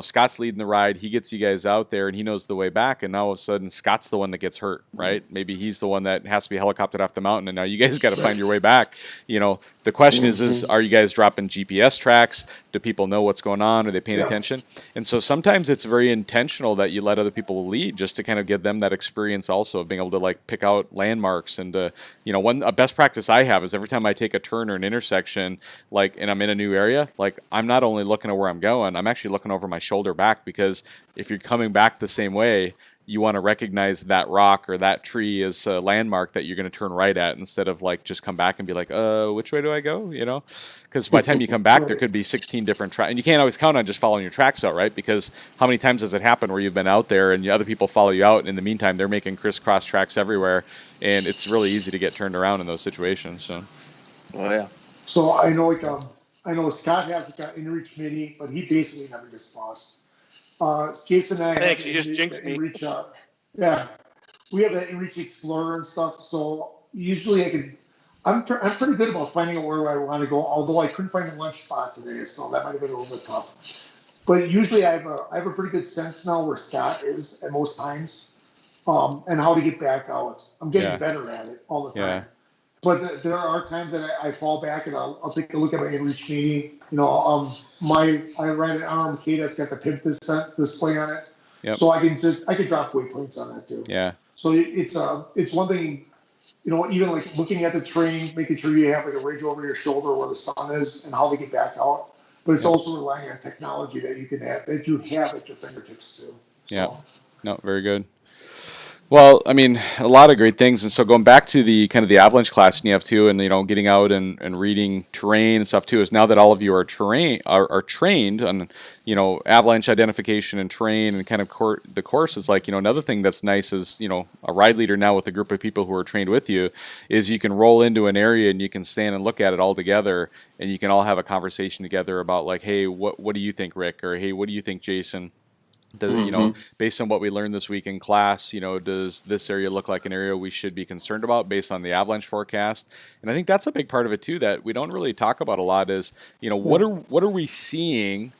Scott's leading the ride, he gets you guys out there and he knows the way back, and now all of a sudden Scott's the one that gets hurt, right? Maybe he's the one that has to be helicoptered off the mountain, and now you guys got to find your way back. The question is are you guys dropping GPS tracks? Do people know what's going on? Are they paying attention? And so sometimes it's very intentional that you let other people lead just to kind of give them that experience also of being able to like pick out landmarks. And a best practice I have is every time I take a turn or an intersection, and I'm in a new area, I'm not only looking at where I'm going, I'm actually looking over my shoulder back, because if you're coming back the same way, you want to recognize that rock or that tree as a landmark that you're going to turn right at, instead of just come back and be like, which way do I go? Because by the time you come back, there could be 16 different tracks, and you can't always count on just following your tracks out, right? Because how many times does it happen where you've been out there and other people follow you out, and in the meantime, they're making crisscross tracks everywhere, and it's really easy to get turned around in those situations. So, So I know Scott has an in-reach committee, but he basically never gets lost. Jason and I. Thanks, you just jinxed me. We have the in-reach explorer and stuff. So usually I'm pretty good about finding out where I want to go. Although I couldn't find a lunch spot today, so that might have been a little bit tough. But usually I have a pretty good sense now where Scott is at most times, and how to get back out. I'm getting better at it all the time. Yeah. But there are times that I fall back and I'll take a look at my in-reach meeting. I ride an RMK that's got the pimp display on it, so I can drop waypoints on that too. Yeah. So it's one thing, even like looking at the terrain, making sure you have like a ridge over your shoulder where the sun is and how to get back out. But it's also relying on technology that you have at your fingertips too. So. Yeah. No, very good. Well, I mean, a lot of great things. And so going back to the kind of the avalanche class you have too, and getting out and reading terrain and stuff too, is now that all of you are are trained on avalanche identification and terrain and kind of the course is like another thing that's nice is a ride leader now with a group of people who are trained with you is you can roll into an area and you can stand and look at it all together and you can all have a conversation together about like, hey, what do you think, Rick, or hey, what do you think, Jason? Based on what we learned this week in class, does this area look like an area we should be concerned about based on the avalanche forecast? And I think that's a big part of it too that we don't really talk about a lot is, what are we seeing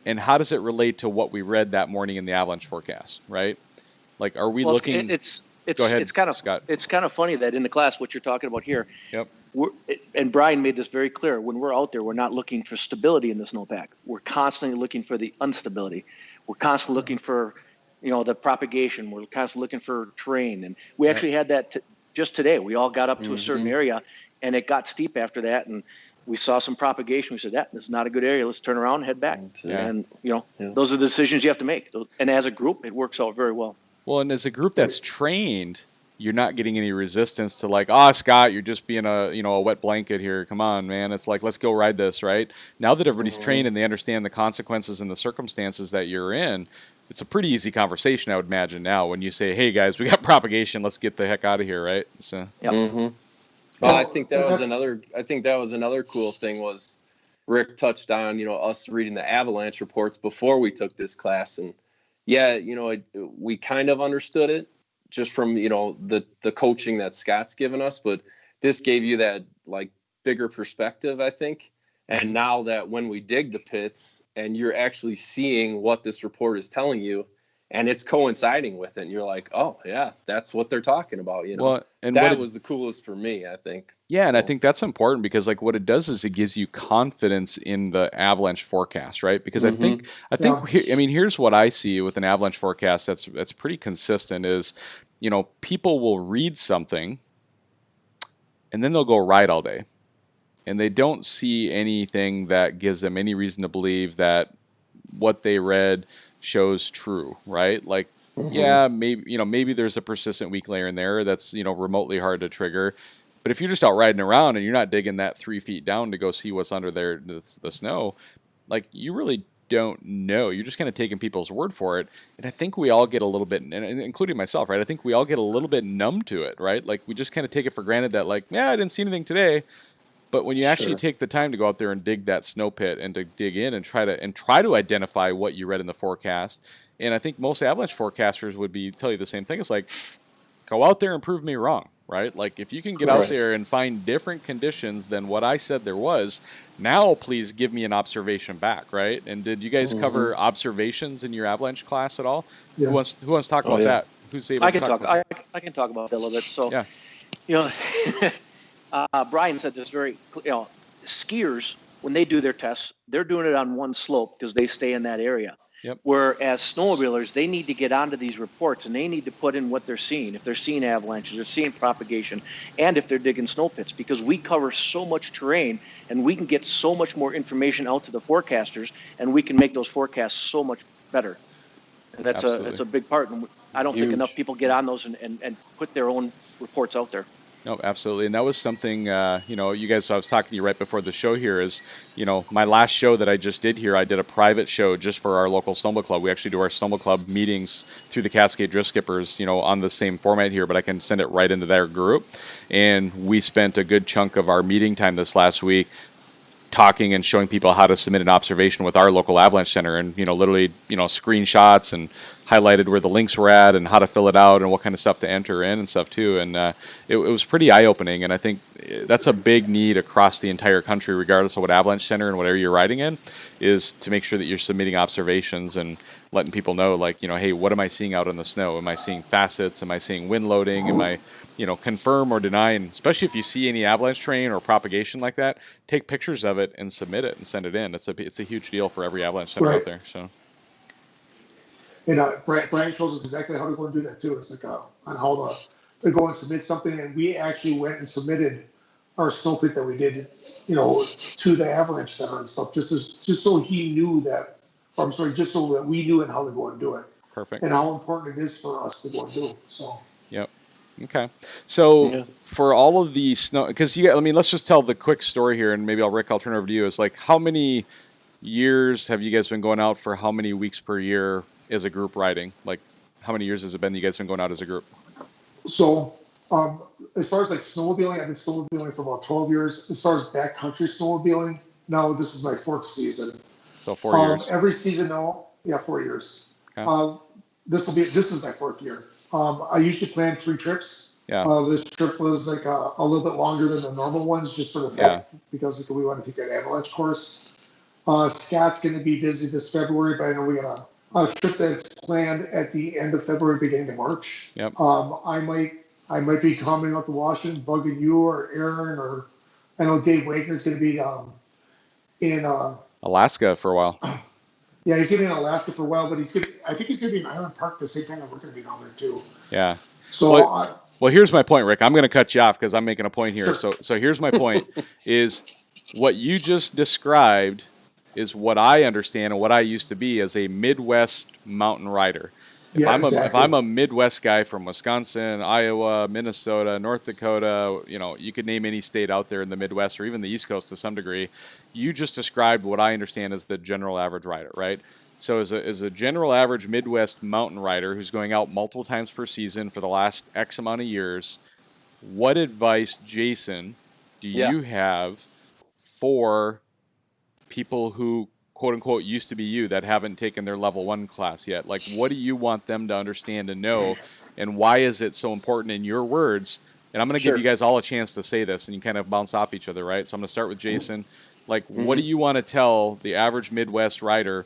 and how does it relate to what we read that morning in the avalanche forecast, right? Like, are we looking? Go ahead, it's kind of Scott. It's kind of funny that in the class what you're talking about here. Yep. And Brian made this very clear. When we're out there, we're not looking for stability in the snowpack. We're constantly looking for the instability. We're constantly looking for, the propagation. We're constantly looking for terrain. And we actually had that just today. We all got up to a certain area, and it got steep after that. And we saw some propagation. We said, this is not a good area. Let's turn around and head back. And, those are the decisions you have to make. And as a group, it works out very well. Well, and as a group that's trained, you're not getting any resistance to like, Scott, you're just being a wet blanket here. Come on, man. It's like, let's go ride this, right? Now that everybody's trained and they understand the consequences and the circumstances that you're in, it's a pretty easy conversation, I would imagine now when you say, hey guys, we got propagation, let's get the heck out of here, right? So yeah. Well, I think that was another cool thing was Rick touched on, us reading the avalanche reports before we took this class. And yeah, we kind of understood it just from, the coaching that Scott's given us, but this gave you that like bigger perspective, I think. And now that when we dig the pits and you're actually seeing what this report is telling you and it's coinciding with it, and you're like, oh yeah, that's what they're talking about. Well, and that was the coolest for me, I think. Yeah, and I think that's important because like what it does is it gives you confidence in the avalanche forecast, right? Because I think here's what I see with an avalanche forecast that's pretty consistent is, people will read something and then they'll go ride all day. And they don't see anything that gives them any reason to believe that what they read shows true, right? Like, yeah, maybe there's a persistent weak layer in there that's, remotely hard to trigger. But if you're just out riding around and you're not digging that 3 feet down to go see what's under there, the snow, like you really don't know. You're just kind of taking people's word for it. And I think we all get a little bit, and including myself, right? I think we all get a little bit numb to it, right? Like we just kind of take it for granted that like, I didn't see anything today. But when you actually take the time to go out there and dig that snow pit and to dig in and try to identify what you read in the forecast, and I think most avalanche forecasters would tell you the same thing. It's like, go out there and prove me wrong, right? Like if you can get out there and find different conditions than what I said there was, now please give me an observation back, right? And did you guys cover observations in your avalanche class at all? Yeah. Who wants to talk about that? Who's able to talk about that? I can talk about that a little bit. So, Brian said this very, skiers, when they do their tests, they're doing it on one slope because they stay in that area. Yep. Whereas snowmobilers, they need to get onto these reports and they need to put in what they're seeing. If they're seeing avalanches, they're seeing propagation, and if they're digging snow pits, because we cover so much terrain and we can get so much more information out to the forecasters, and we can make those forecasts so much better. And that's a big part. And I don't think enough people get on those and put their own reports out there. No, absolutely. And that was something, you guys, I was talking to you right before the show here is, my last show that I just did here, I did a private show just for our local snowmobile club. We actually do our snowmobile club meetings through the Cascade Drift Skippers, on the same format here, but I can send it right into their group. And we spent a good chunk of our meeting time this last week talking and showing people how to submit an observation with our local avalanche center, and literally screenshots and highlighted where the links were at and how to fill it out and what kind of stuff to enter in and stuff too. And it was pretty eye-opening, and I think that's a big need across the entire country, regardless of what avalanche center and whatever you're riding in, is to make sure that you're submitting observations and letting people know, like, hey, what am I seeing out on the snow? Am I seeing facets? Am I seeing wind loading? Am I confirm or deny? And especially if you see any avalanche terrain or propagation like that, take pictures of it and submit it and send it in. It's a huge deal for every avalanche center out there. So, and Brian shows us exactly how to go and do that too. It's like on how to go and submit something, and we actually went and submitted our snow pit that we did, to the avalanche center and stuff, just so he knew that. Just so that we knew and how to go and do it. Perfect. And how important it is for us to go and do. So. Yep. Okay. So Yeah. for all of the snow, because I mean, let's just tell the quick story here, and maybe Rick, I'll turn it over to you. Is like, how many years have you guys been going out for? How many weeks per year as a group riding? Like, how many years has it been you guys been going out as a group? So, as far as like snowmobiling, I've been snowmobiling for about 12 years. As far as backcountry snowmobiling, now this is my fourth season. So 4 years. Every season now, yeah, 4 years. Okay. This is my fourth year. I usually plan 3 trips. Yeah. This trip was like a little bit longer than the normal ones, just for the fact because we want to take that avalanche course. Scott's going to be busy this February, but I know we got a trip that's planned at the end of February, beginning of March. Yep. I might be coming up to Washington, bugging you or Aaron, or I know Dave Wagner's going to be in Alaska for a while. Yeah, he's going to be in Alaska for a while, but I think he's going to be in Island Park the same time that we're going to be down there too. Yeah. So. Well, here's my point, Rick. I'm going to cut you off because I'm making a point here. Sure. So here's my point: is what you just described is what I understand and what I used to be as a Midwest mountain rider. If I'm a Midwest guy from Wisconsin, Iowa, Minnesota, North Dakota, you could name any state out there in the Midwest or even the East Coast to some degree. You just described what I understand as the general average rider, right? So as a general average Midwest mountain rider who's going out multiple times per season for the last X amount of years, what advice, Jayson, do you have for people who, quote unquote, used to be you that haven't taken their level 1 class yet? Like, what do you want them to understand and know, and why is it so important in your words? And I'm going to give you guys all a chance to say this, and you kind of bounce off each other, right? So I'm going to start with Jayson. Like, what do you want to tell the average Midwest rider,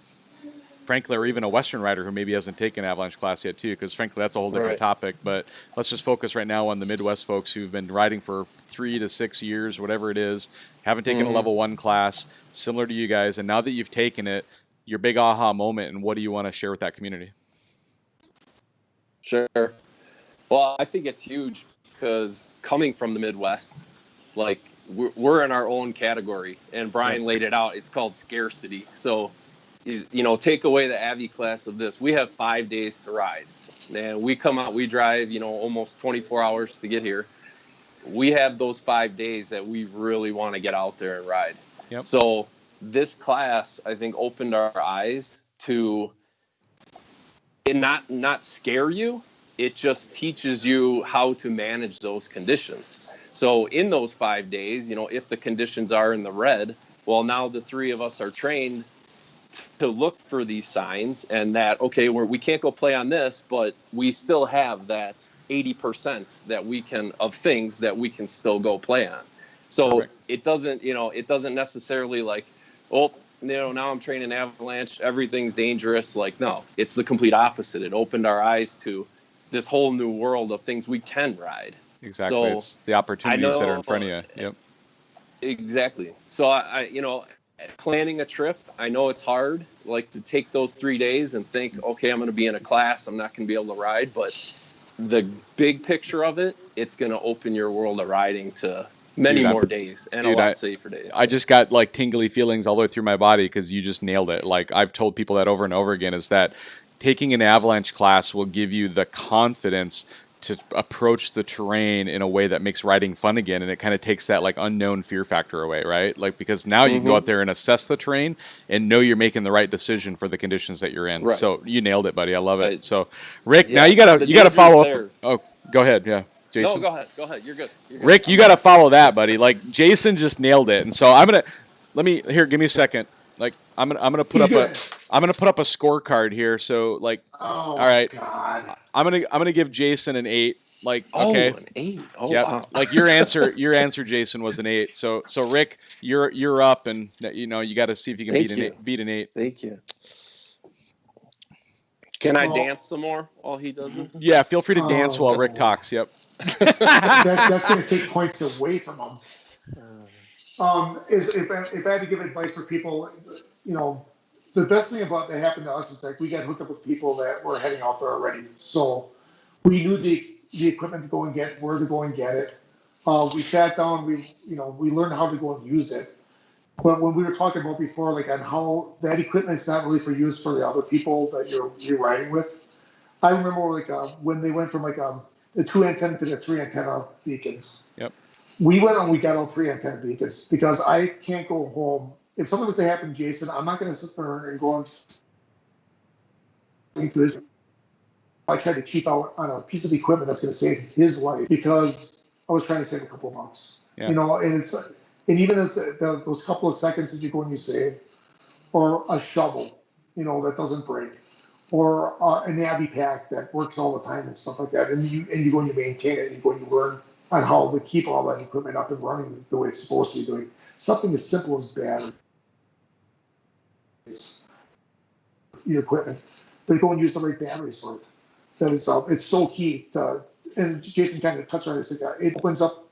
frankly, or even a Western rider who maybe hasn't taken avalanche class yet too, because frankly, that's a whole different topic. But let's just focus right now on the Midwest folks who've been riding for 3 to 6 years, whatever it is, haven't taken a level 1 class, similar to you guys, and now that you've taken it, your big aha moment, and what do you want to share with that community? Sure. Well, I think it's huge because coming from the Midwest, like we're in our own category, and Brian laid it out. It's called scarcity. So, take away the Avi class of this. We have 5 days to ride, and we come out, we drive, almost 24 hours to get here. We have those 5 days that we really want to get out there and ride. Yep. So this class, I think, opened our eyes to it not scare you. It just teaches you how to manage those conditions. So in those 5 days, if the conditions are in the red, well, now the 3 of us are trained to look for these signs, and that, okay, we can't go play on this, but we still have that 80% that we can of things that we can still go play on. So it doesn't necessarily like, now I'm training avalanche, everything's dangerous. Like, no, it's the complete opposite. It opened our eyes to this whole new world of things we can ride. Exactly. So it's the opportunities that are in front of you. Yep. Exactly. So I planning a trip, I know it's hard, like to take those 3 days and think, okay, I'm going to be in a class, I'm not going to be able to ride, but the big picture of it, it's going to open your world of riding to many more days and a lot safer days. I just got like tingly feelings all the way through my body because you just nailed it. Like I've told people that over and over again, is that taking an avalanche class will give you the confidence to approach the terrain in a way that makes riding fun again, and it kind of takes that like unknown fear factor away, right? Like, because now you can go out there and assess the terrain and know you're making the right decision for the conditions that you're in. Right. So you nailed it, buddy. I love it. So Rick, now you gotta follow up. Oh, go ahead. Yeah, Jayson. No, go ahead. You're good. Rick, you gotta follow that, buddy. Like Jayson just nailed it, and so give me a second. Like I'm gonna put up a scorecard here. So like, all right, God. I'm gonna give Jayson an 8. Like, okay, an 8. Oh, yep. Wow. Like your answer, Jayson, was an 8. So Rick, you're up, and you got to see if you can beat an 8. Thank you. Can I dance some more while he does this? Yeah, feel free to dance while Rick talks. Yep. That's going to take points away from him. If I had to give advice for people, the best thing about that happened to us is like we got hooked up with people that were heading out there already. So we knew the equipment to go and get, where to go and get it. We sat down, we learned how to go and use it. But when we were talking about before, like on how that equipment's not really for use for the other people that you're riding with. I remember like when they went from like the 2 antenna to the 3 antenna beacons. Yep. We went and we got all 3 antenna beacons because I can't go home. If something was to happen, Jason, I'm not going to sit there and go into this. I tried to cheap out on a piece of equipment that's going to save his life because I was trying to save a couple of bucks. Yeah. You know, and even those couple of seconds that you go and you save, or a shovel, you know, that doesn't break, or a Navy pack that works all the time and stuff like that, and you go and you maintain it, and you go and you learn on how to keep all that equipment up and running the way it's supposed to be doing. Something as simple as batteries, your equipment, but go and use the right batteries for it. That it's so key to, and Jason kind of touched on it. It opens up.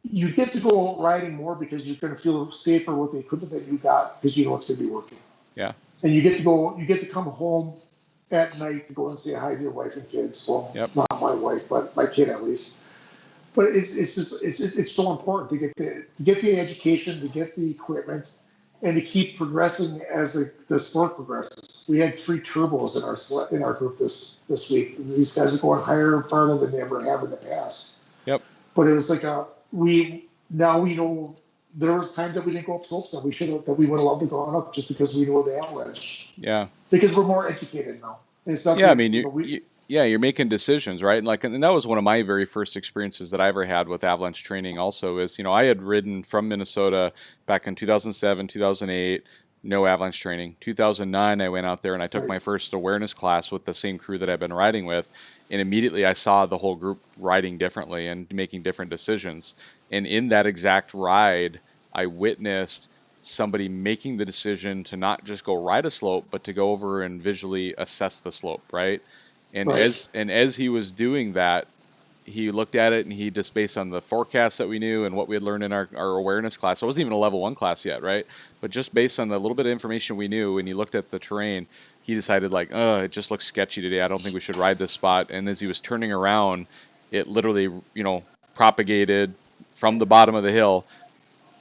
You get to go riding more because you're going to feel safer with the equipment that you got because you know it's going to be working. Yeah. And you get to come home at night to go and say hi to your wife and kids. Well, not my wife, but my kid at least. But it's so important to get the education, to get the equipment, and to keep progressing as the sport progresses. We had 3 turbos in our group this week. And these guys are going higher and farther than they ever have in the past. Yep. But it was like we know there was times that we didn't go up slopes that we would have loved to go on up just because we know the avalanche. Yeah. Because we're more educated now. Yeah, I mean, you're making decisions, right? And that was one of my very first experiences that I ever had with avalanche training. Also, is I had ridden from Minnesota back in 2007, 2008, no avalanche training. 2009, I went out there and I took my first awareness class with the same crew that I've been riding with, and immediately I saw the whole group riding differently and making different decisions. And in that exact ride, I witnessed somebody making the decision to not just go ride a slope, but to go over and visually assess the slope, right? And as he was doing that, he looked at it and he just, based on the forecast that we knew and what we had learned in our awareness class, so it wasn't even a level 1 class yet, right? But just based on the little bit of information we knew, and he looked at the terrain, he decided like, it just looks sketchy today. I don't think we should ride this spot. And as he was turning around, it literally, propagated from the bottom of the hill,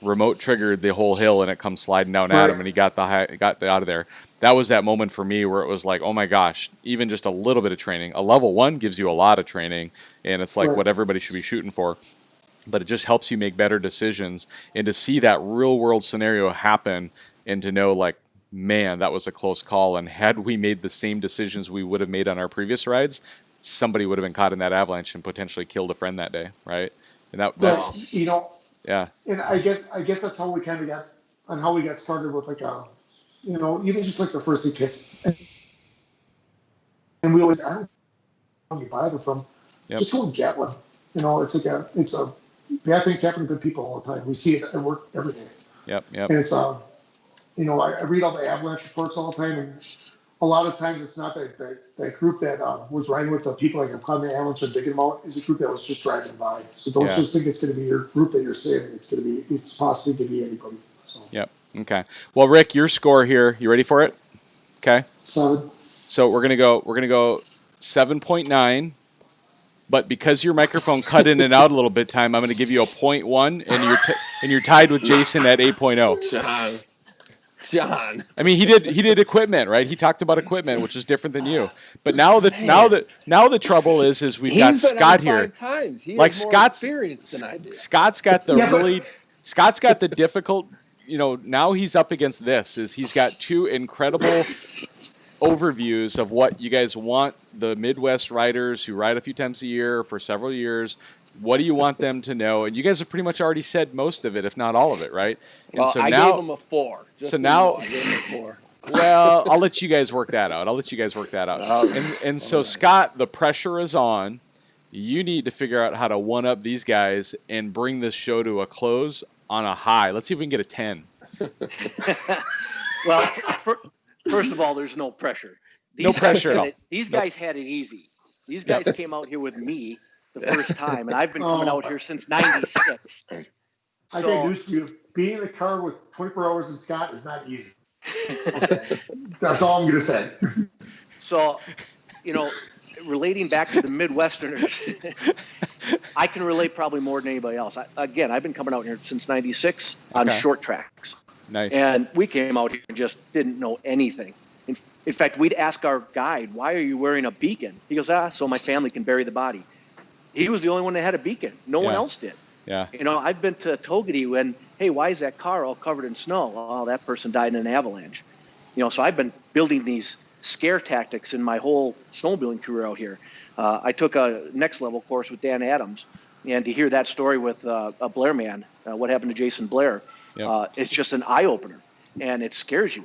remote triggered the whole hill, and it comes sliding down at him, and he got out of there. That was that moment for me where it was like, oh my gosh, even just a little bit of training. A level 1 gives you a lot of training, and it's like what everybody should be shooting for. But it just helps you make better decisions, and to see that real world scenario happen, and to know like, man, that was a close call. And had we made the same decisions we would have made on our previous rides, somebody would have been caught in that avalanche and potentially killed a friend that day, right? And that's yeah. And I guess that's how we kind of got on how we got started with like even just like the first aid kits. And we always, I don't know where you buy them from. Just go and get one. It's bad things happen to good people all the time. We see it at work every day. Yep. And it's I read all the avalanche reports all the time, and a lot of times it's not that group that was riding with the people like upon the avalanche and digging them out is a group that was just driving by. So don't just think it's going to be your group that you're saving. It's possibly to be anybody. So. Yep. Okay. Well, Rick, your score here. You ready for it? Okay. 7. So we're gonna go 7.9. But because your microphone cut in and out a little bit, I'm going to give you a 0.1, and you're tied with Jason at 8.0. John. I mean, he did equipment, right? He talked about equipment, which is different than you. But now the trouble is we've got Scott here. Like Scott's experienced than I did. Scott's got the difficult. Now he's up against this. He's got 2 incredible overviews of what you guys want the Midwest riders who ride a few times a year for several years. What do you want them to know? And you guys have pretty much already said most of it, if not all of it, right? And well, I gave them a 4. I gave them a 4. Well, I'll let you guys work that out. So Scott, the pressure is on. You need to figure out how to one up these guys and bring this show to a close on a high. Let's see if we can get a 10. Well, first of all, there's no pressure. No pressure at all. These guys had it easy. These guys came out here with me the first time, and I've been coming out here since '96. I got news for you. Being in the car with 24 hours in Scott is not easy. Okay. That's all I'm going to say. So, relating back to the Midwesterners, I can relate probably more than anybody else. I've been coming out here since '96 on short tracks. Nice. And we came out here and just didn't know anything. In fact, we'd ask our guide, "Why are you wearing a beacon?" He goes, so my family can bury the body. He was the only one that had a beacon. No one Yeah. else did. Yeah. You know, I've been to Togety when, hey, why is that car all covered in snow? Oh, that person died in an avalanche. You know, so I've been building these scare tactics in my whole snowmobiling career out here. I took a next level course with Dan Adams, and to hear that story with a Blair man, what happened to Jason Blair, Yep. it's just an eye opener, and it scares you.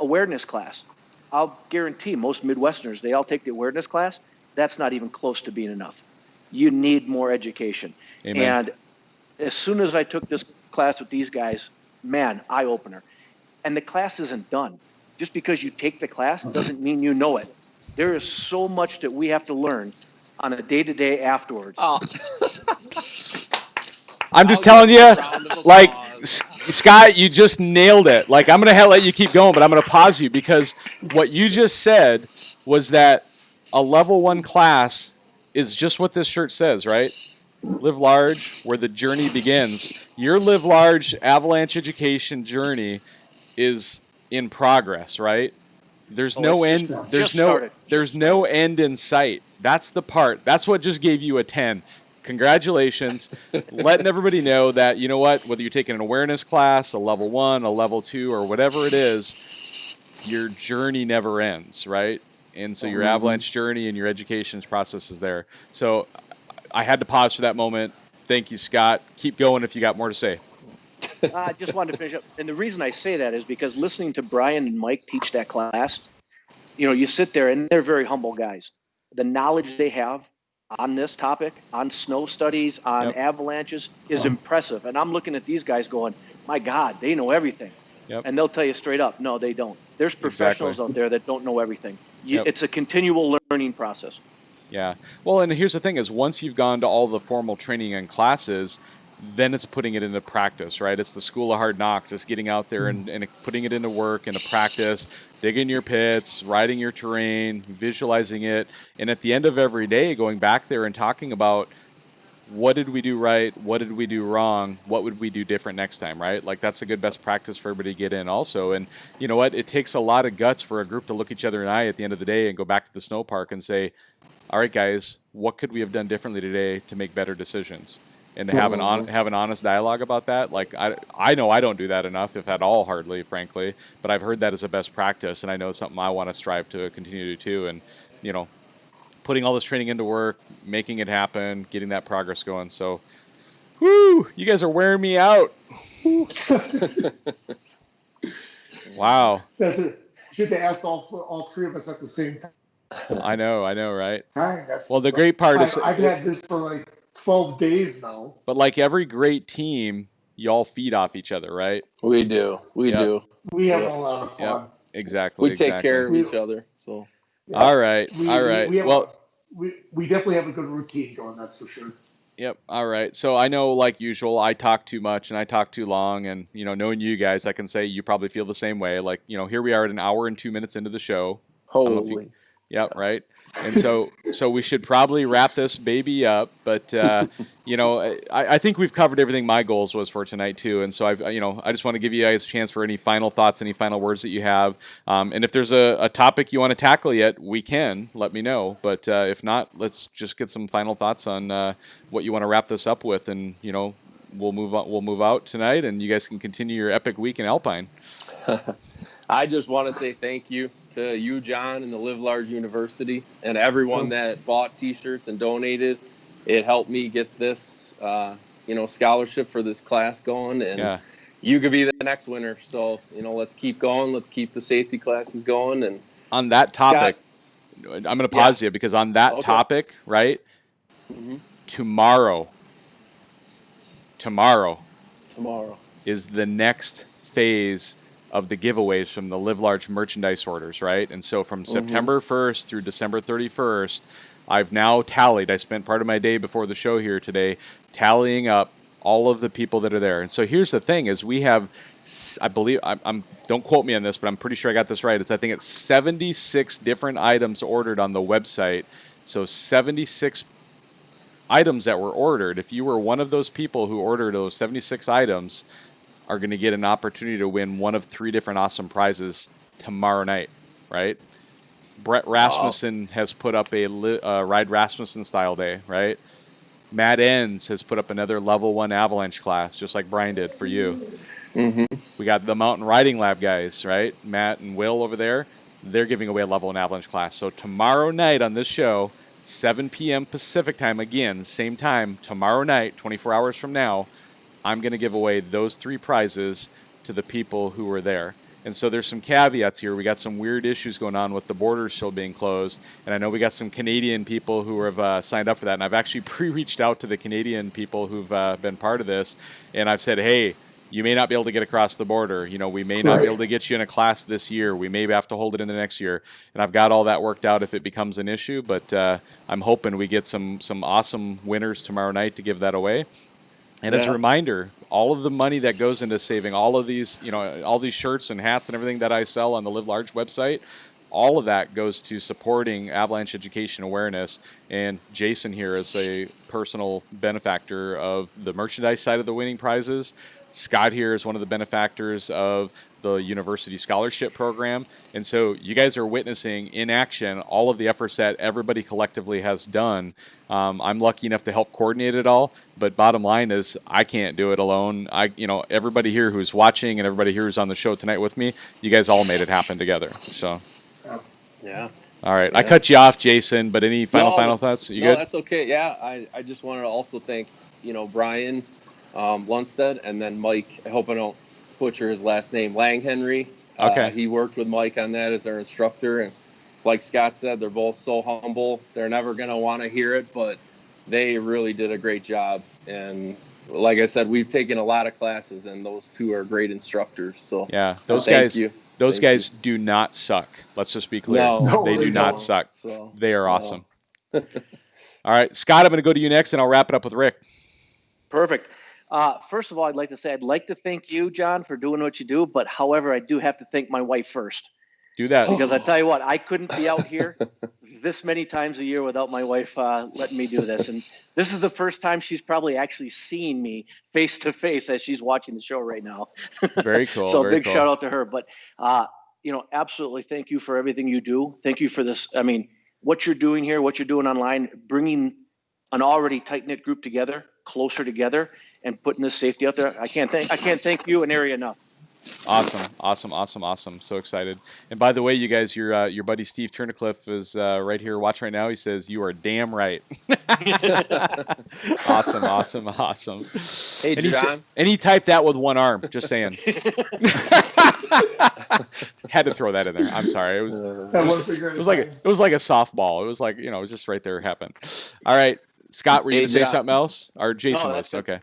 Awareness class. I'll guarantee most Midwesterners, they all take the awareness class. That's not even close to being enough. You need more education. Amen. And as soon as I took this class with these guys, man, eye opener. And the class isn't done. Just because you take the class doesn't mean you know it. There is so much that we have to learn on a day-to-day afterwards. Oh, I'm just I'll telling give you, a round of like, applause. Scott, you just nailed it. Like, I'm going to let you keep going, but I'm going to pause you because what you just said was that a level 1 class is just what this shirt says, right? Live large, where the journey begins. Your Live Large avalanche education journey is in progress, right? There's Oh, no it's end. just There's started. there's no end in sight. That's the part. That's what just gave you a 10. Congratulations. Letting everybody know that, you know what, whether you're taking an awareness class, a level 1, a level 2, or whatever it is, your journey never ends, right? And so your avalanche journey and your education process is there. So I had to pause for that moment. Thank you, Scott. Keep going if you got more to say. I just wanted to finish up. And the reason I say that is because listening to Brian and Mike teach that class, you know, you sit there and they're very humble guys. The knowledge they have on this topic, on snow studies, on Yep. avalanches is impressive. And I'm looking at these guys going, my God, they know everything. Yep. And they'll tell you straight up, no, they don't. There's professionals out there that don't know everything. Yep. It's a continual learning process. Yeah. Well, and here's the thing is once you've gone to all the formal training and classes, then it's putting it into practice, right? It's the school of hard knocks. It's getting out there and putting it into work, into practice, digging your pits, riding your terrain, visualizing it. And at the end of every day, going back there and talking about what did we do right? What did we do wrong? What would we do different next time, right? Like that's a good best practice for everybody to get in also. And you know what? It takes a lot of guts for a group to look each other in the eye at the end of the day and go back to the snow park and say, all right, guys, what could we have done differently today to make better decisions? And to have an honest dialogue about that. Like I know I don't do that enough, if at all, hardly, frankly. But I've heard that as a best practice, and I know it's something I want to strive to continue to do. And you know, putting all this training into work, making it happen, getting that progress going. So, whoo, you guys are wearing me out. Wow. That's it. Should have asked all three of us at the same I know, right? time. That's, Well, the great part is, I've had this for like 12 days now. but like every great team, y'all feed off each other, right? We do. We Yep. do. We have a lot of fun. Yep. Exactly. We take exactly. care of each other. So Yeah. All right. We- all we- right. we have Well, we definitely have a good routine going, that's for sure. yep. All right. So I know, like usual, I talk too much and I talk too long. And, you know, knowing you guys, I can say you probably feel the same way. Like, you know, here we are at an hour and 2 minutes into the show. don't know if you- holy. Yep. Right. And so we should probably wrap this baby up. But, you know, I think we've covered everything my goals was for tonight, too. And so, I just want to give you guys a chance for any final thoughts, any final words that you have. And if there's a topic you want to tackle yet, we can. Let me know. But if not, let's just get some final thoughts on what you want to wrap this up with. And, you know, we'll move out tonight, and you guys can continue your epic week in Alpine. I just want to say thank you to you, John, and the Live Large University, and everyone that bought T-shirts and donated. It helped me get this, scholarship for this class going, and Yeah. you could be the next winner. So, let's keep going. Let's keep the safety classes going. And On that topic, I'm going to pause you because on that Okay. topic, right? Mhm. Tomorrow Tomorrow. is the next phase of the giveaways from the Live Large merchandise orders, right? And so from September 1st through December 31st, I've now tallied. I spent part of my day before the show here today tallying up all of the people that are there. And so here's the thing is we have, I believe, I'm don't quote me on this, but I'm pretty sure I got this right. I think it's 76 different items ordered on the website. So 76 items that were ordered. If you were one of those people who ordered those 76 items, are going to get an opportunity to win one of 3 different awesome prizes tomorrow night, right? Brett Rasmussen has put up a Ride Rasmussen style day, right? Matt Enns has put up another level 1 avalanche class, just like Brian did for you. Mm-hmm. We got the Mountain Riding Lab guys, right? Matt and Will over there. They're giving away a level 1 avalanche class. So tomorrow night on this show, 7 p.m. Pacific time, again, same time, tomorrow night, 24 hours from now, I'm going to give away those 3 prizes to the people who were there. And so there's some caveats here. We got some weird issues going on with the borders still being closed. And I know we got some Canadian people who have signed up for that. And I've actually pre-reached out to the Canadian people who've been part of this. And I've said, hey, you may not be able to get across the border. You know, we may not be able to get you in a class this year. We may have to hold it in the next year. And I've got all that worked out if it becomes an issue. But I'm hoping we get some awesome winners tomorrow night to give that away. And as a reminder, all of the money that goes into saving all of these, you know, all these shirts and hats and everything that I sell on the Live Large website, all of that goes to supporting avalanche education awareness. And Jayson here is a personal benefactor of the merchandise side of the winning prizes. Scott here is one of the benefactors of the university scholarship program. And so you guys are witnessing in action all of the efforts that everybody collectively has done. I'm lucky enough to help coordinate it all, but bottom line is I can't do it alone. Everybody here who's watching and everybody here who's on the show tonight with me, you guys all made it happen together. So, Yeah. all right. Yeah. I cut you off, Jayson, but any final thoughts? You good? No, that's okay. Yeah. I just wanted to also thank, Brian Lundstedt, and then Mike. I hope I don't butcher his last name, Lang Henry. Okay. He worked with Mike on that as their instructor, and like Scott said, they're both so humble. They're never going to want to hear it, but they really did a great job. And like I said, we've taken a lot of classes, and those two are great instructors. So yeah, those guys do not suck. Let's just be clear. No, they do not suck. So, they are awesome. All right, Scott, I'm going to go to you next, and I'll wrap it up with Rick. Perfect. First of all, I'd like to thank you, John, for doing what you do. But however, I do have to thank my wife first. Do that. Because I tell you what, I couldn't be out here this many times a year without my wife letting me do this. And this is the first time she's probably actually seen me face to face as she's watching the show right now. Very cool. So big shout out to her. But, absolutely thank you for everything you do. Thank you for this. I mean, what you're doing here, what you're doing online, bringing an already tight-knit group together, closer together, and putting this safety out there. I can't thank you and AIARE enough. Awesome. So excited. And by the way, you guys, your buddy Steve Turnicliffe is right here watching right now. He says, you are damn right. Awesome. Hey, John. And he typed that with one arm, just saying. Had to throw that in there. I'm sorry. It was like a softball. It was like, it was just right there happened. All right. Scott, were you going to say something else? Or Jayson was? Okay.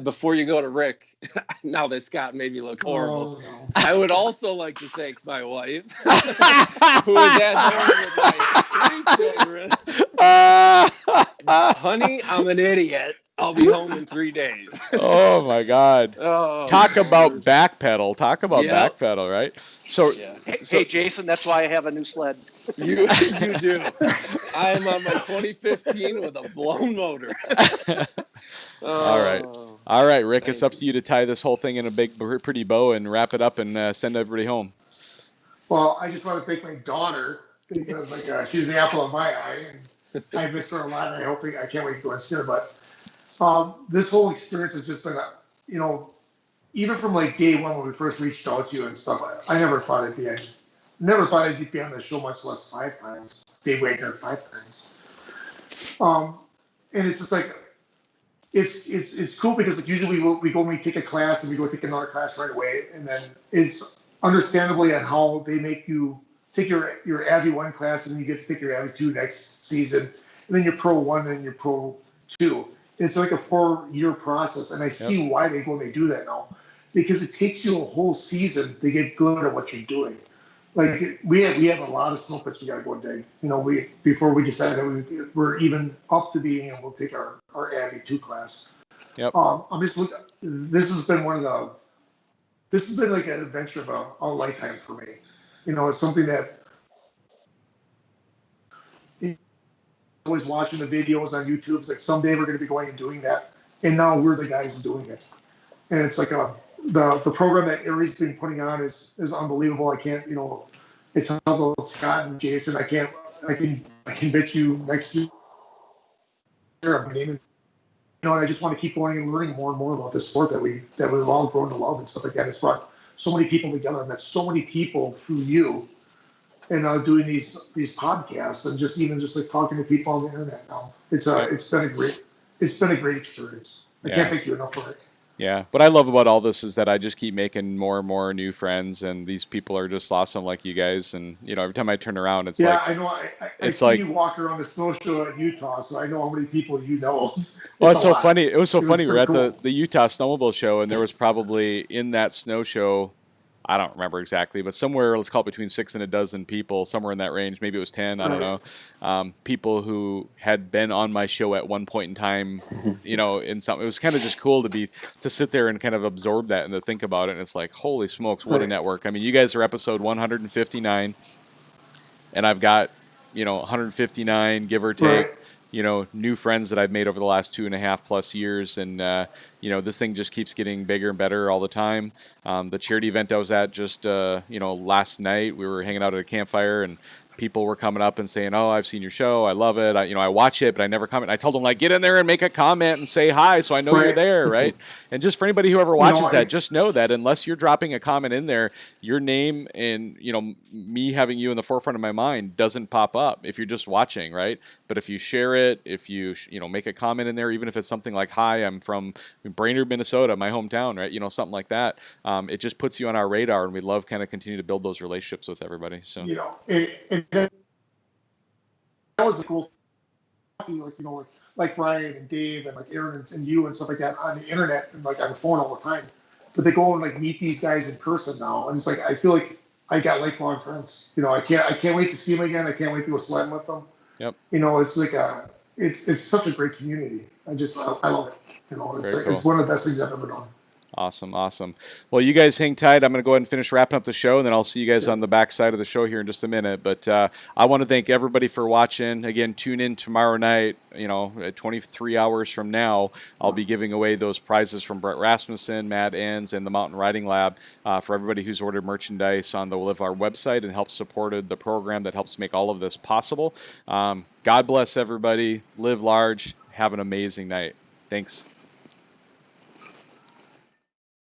Before you go to Rick, now that Scott made me look horrible, I would also like to thank my wife, who is at home with my 3 children. Honey, I'm an idiot. I'll be home in 3 days. Oh my God! Talk about backpedal. Backpedal, right? So, hey, Jayson, that's why I have a new sled. You do. I am on my 2015 with a blown motor. All right, Rick. It's up to you to tie this whole thing in a big, pretty bow and wrap it up and send everybody home. Well, I just want to thank my daughter because, she's the apple of my eye, and I miss her a lot. And I can't wait to go and see her. But this whole experience has just been, even from day one when we first reached out to you and stuff. I never thought I'd be on the show, much less 5 times. Dave Wagner 5 times. And it's just it's cool because usually we go and we take a class and we go take another class right away, and then it's understandably on how they make you take your Avi 1 class and you get to take your Avi 2 next season, and then your Pro 1 and your Pro 2. It's like a 4-year process, and I see why they go and they do that now, because it takes you a whole season to get good at what you're doing. We have a lot of snow pits we got to go dig. Before we decided we're even up to being able to take our Avi 2 class. Yep. This has been like an adventure of a lifetime for me. It's something that always watching the videos on YouTube. It's like someday we're going to be going and doing that, and now we're the guys doing it. And it's like the program that AIARE's been putting on is unbelievable. I can't it's about Scott and Jason. I can bet you next year I'm naming. And I just want to keep going and learning more and more about this sport that we've all grown to love and stuff like that. It's brought so many people together. I've met so many people through you, and doing these podcasts and just like talking to people on the internet now. It's been a great experience. I can't thank you enough for it. Yeah, what I love about all this is that I just keep making more and more new friends, and these people are just awesome, like you guys. And every time I turn around, it's I know. I see you walk around the snowshow at Utah, so I know how many people you know. Well, it's so funny. It was so funny. We were at cool. the Utah Snowmobile Show, and there was probably in that snow show, I don't remember exactly, but somewhere, let's call it between 6 and a dozen people, somewhere in that range. Maybe it was 10. I don't know. People who had been on my show at one point in time, in something. It was kind of just cool to sit there and kind of absorb that and to think about it. And it's like, holy smokes, what a network. I mean, you guys are episode 159, and I've got, 159, give or take. New friends that I've made over the last 2.5+ years. And, this thing just keeps getting bigger and better all the time. The charity event I was at just, last night, we were hanging out at a campfire, and people were coming up and saying, "Oh, I've seen your show. I love it. I watch it, but I never comment." And I told them, like, get in there and make a comment and say hi so I know you're there, right? And just for anybody who ever watches that, just know that unless you're dropping a comment in there, your name and, me having you in the forefront of my mind doesn't pop up if you're just watching, right? But if you share it, if you, make a comment in there, even if it's something like, "Hi, I'm from Brainerd, Minnesota, my hometown," right? Something like that. It just puts you on our radar, and we love kind of continue to build those relationships with everybody. So, and that was a cool thing, like Brian and Dave and like Aaron and you and stuff like that on the internet and like on the phone all the time. But they go and like meet these guys in person now, and it's like I feel like I got lifelong friends. I can't wait to see them again. I can't wait to go sledding with them. Yep. It's like it's such a great community. I love it. It's one of the best things I've ever done. Awesome. Well, you guys hang tight. I'm going to go ahead and finish wrapping up the show, and then I'll see you guys on the back side of the show here in just a minute. But I want to thank everybody for watching. Again, tune in tomorrow night, at 23 hours from now. I'll be giving away those prizes from Brett Rasmussen, Matt Enns, and the Mountain Riding Lab for everybody who's ordered merchandise on the Live Our website and helped supported the program that helps make all of this possible. God bless everybody. Live large. Have an amazing night. Thanks.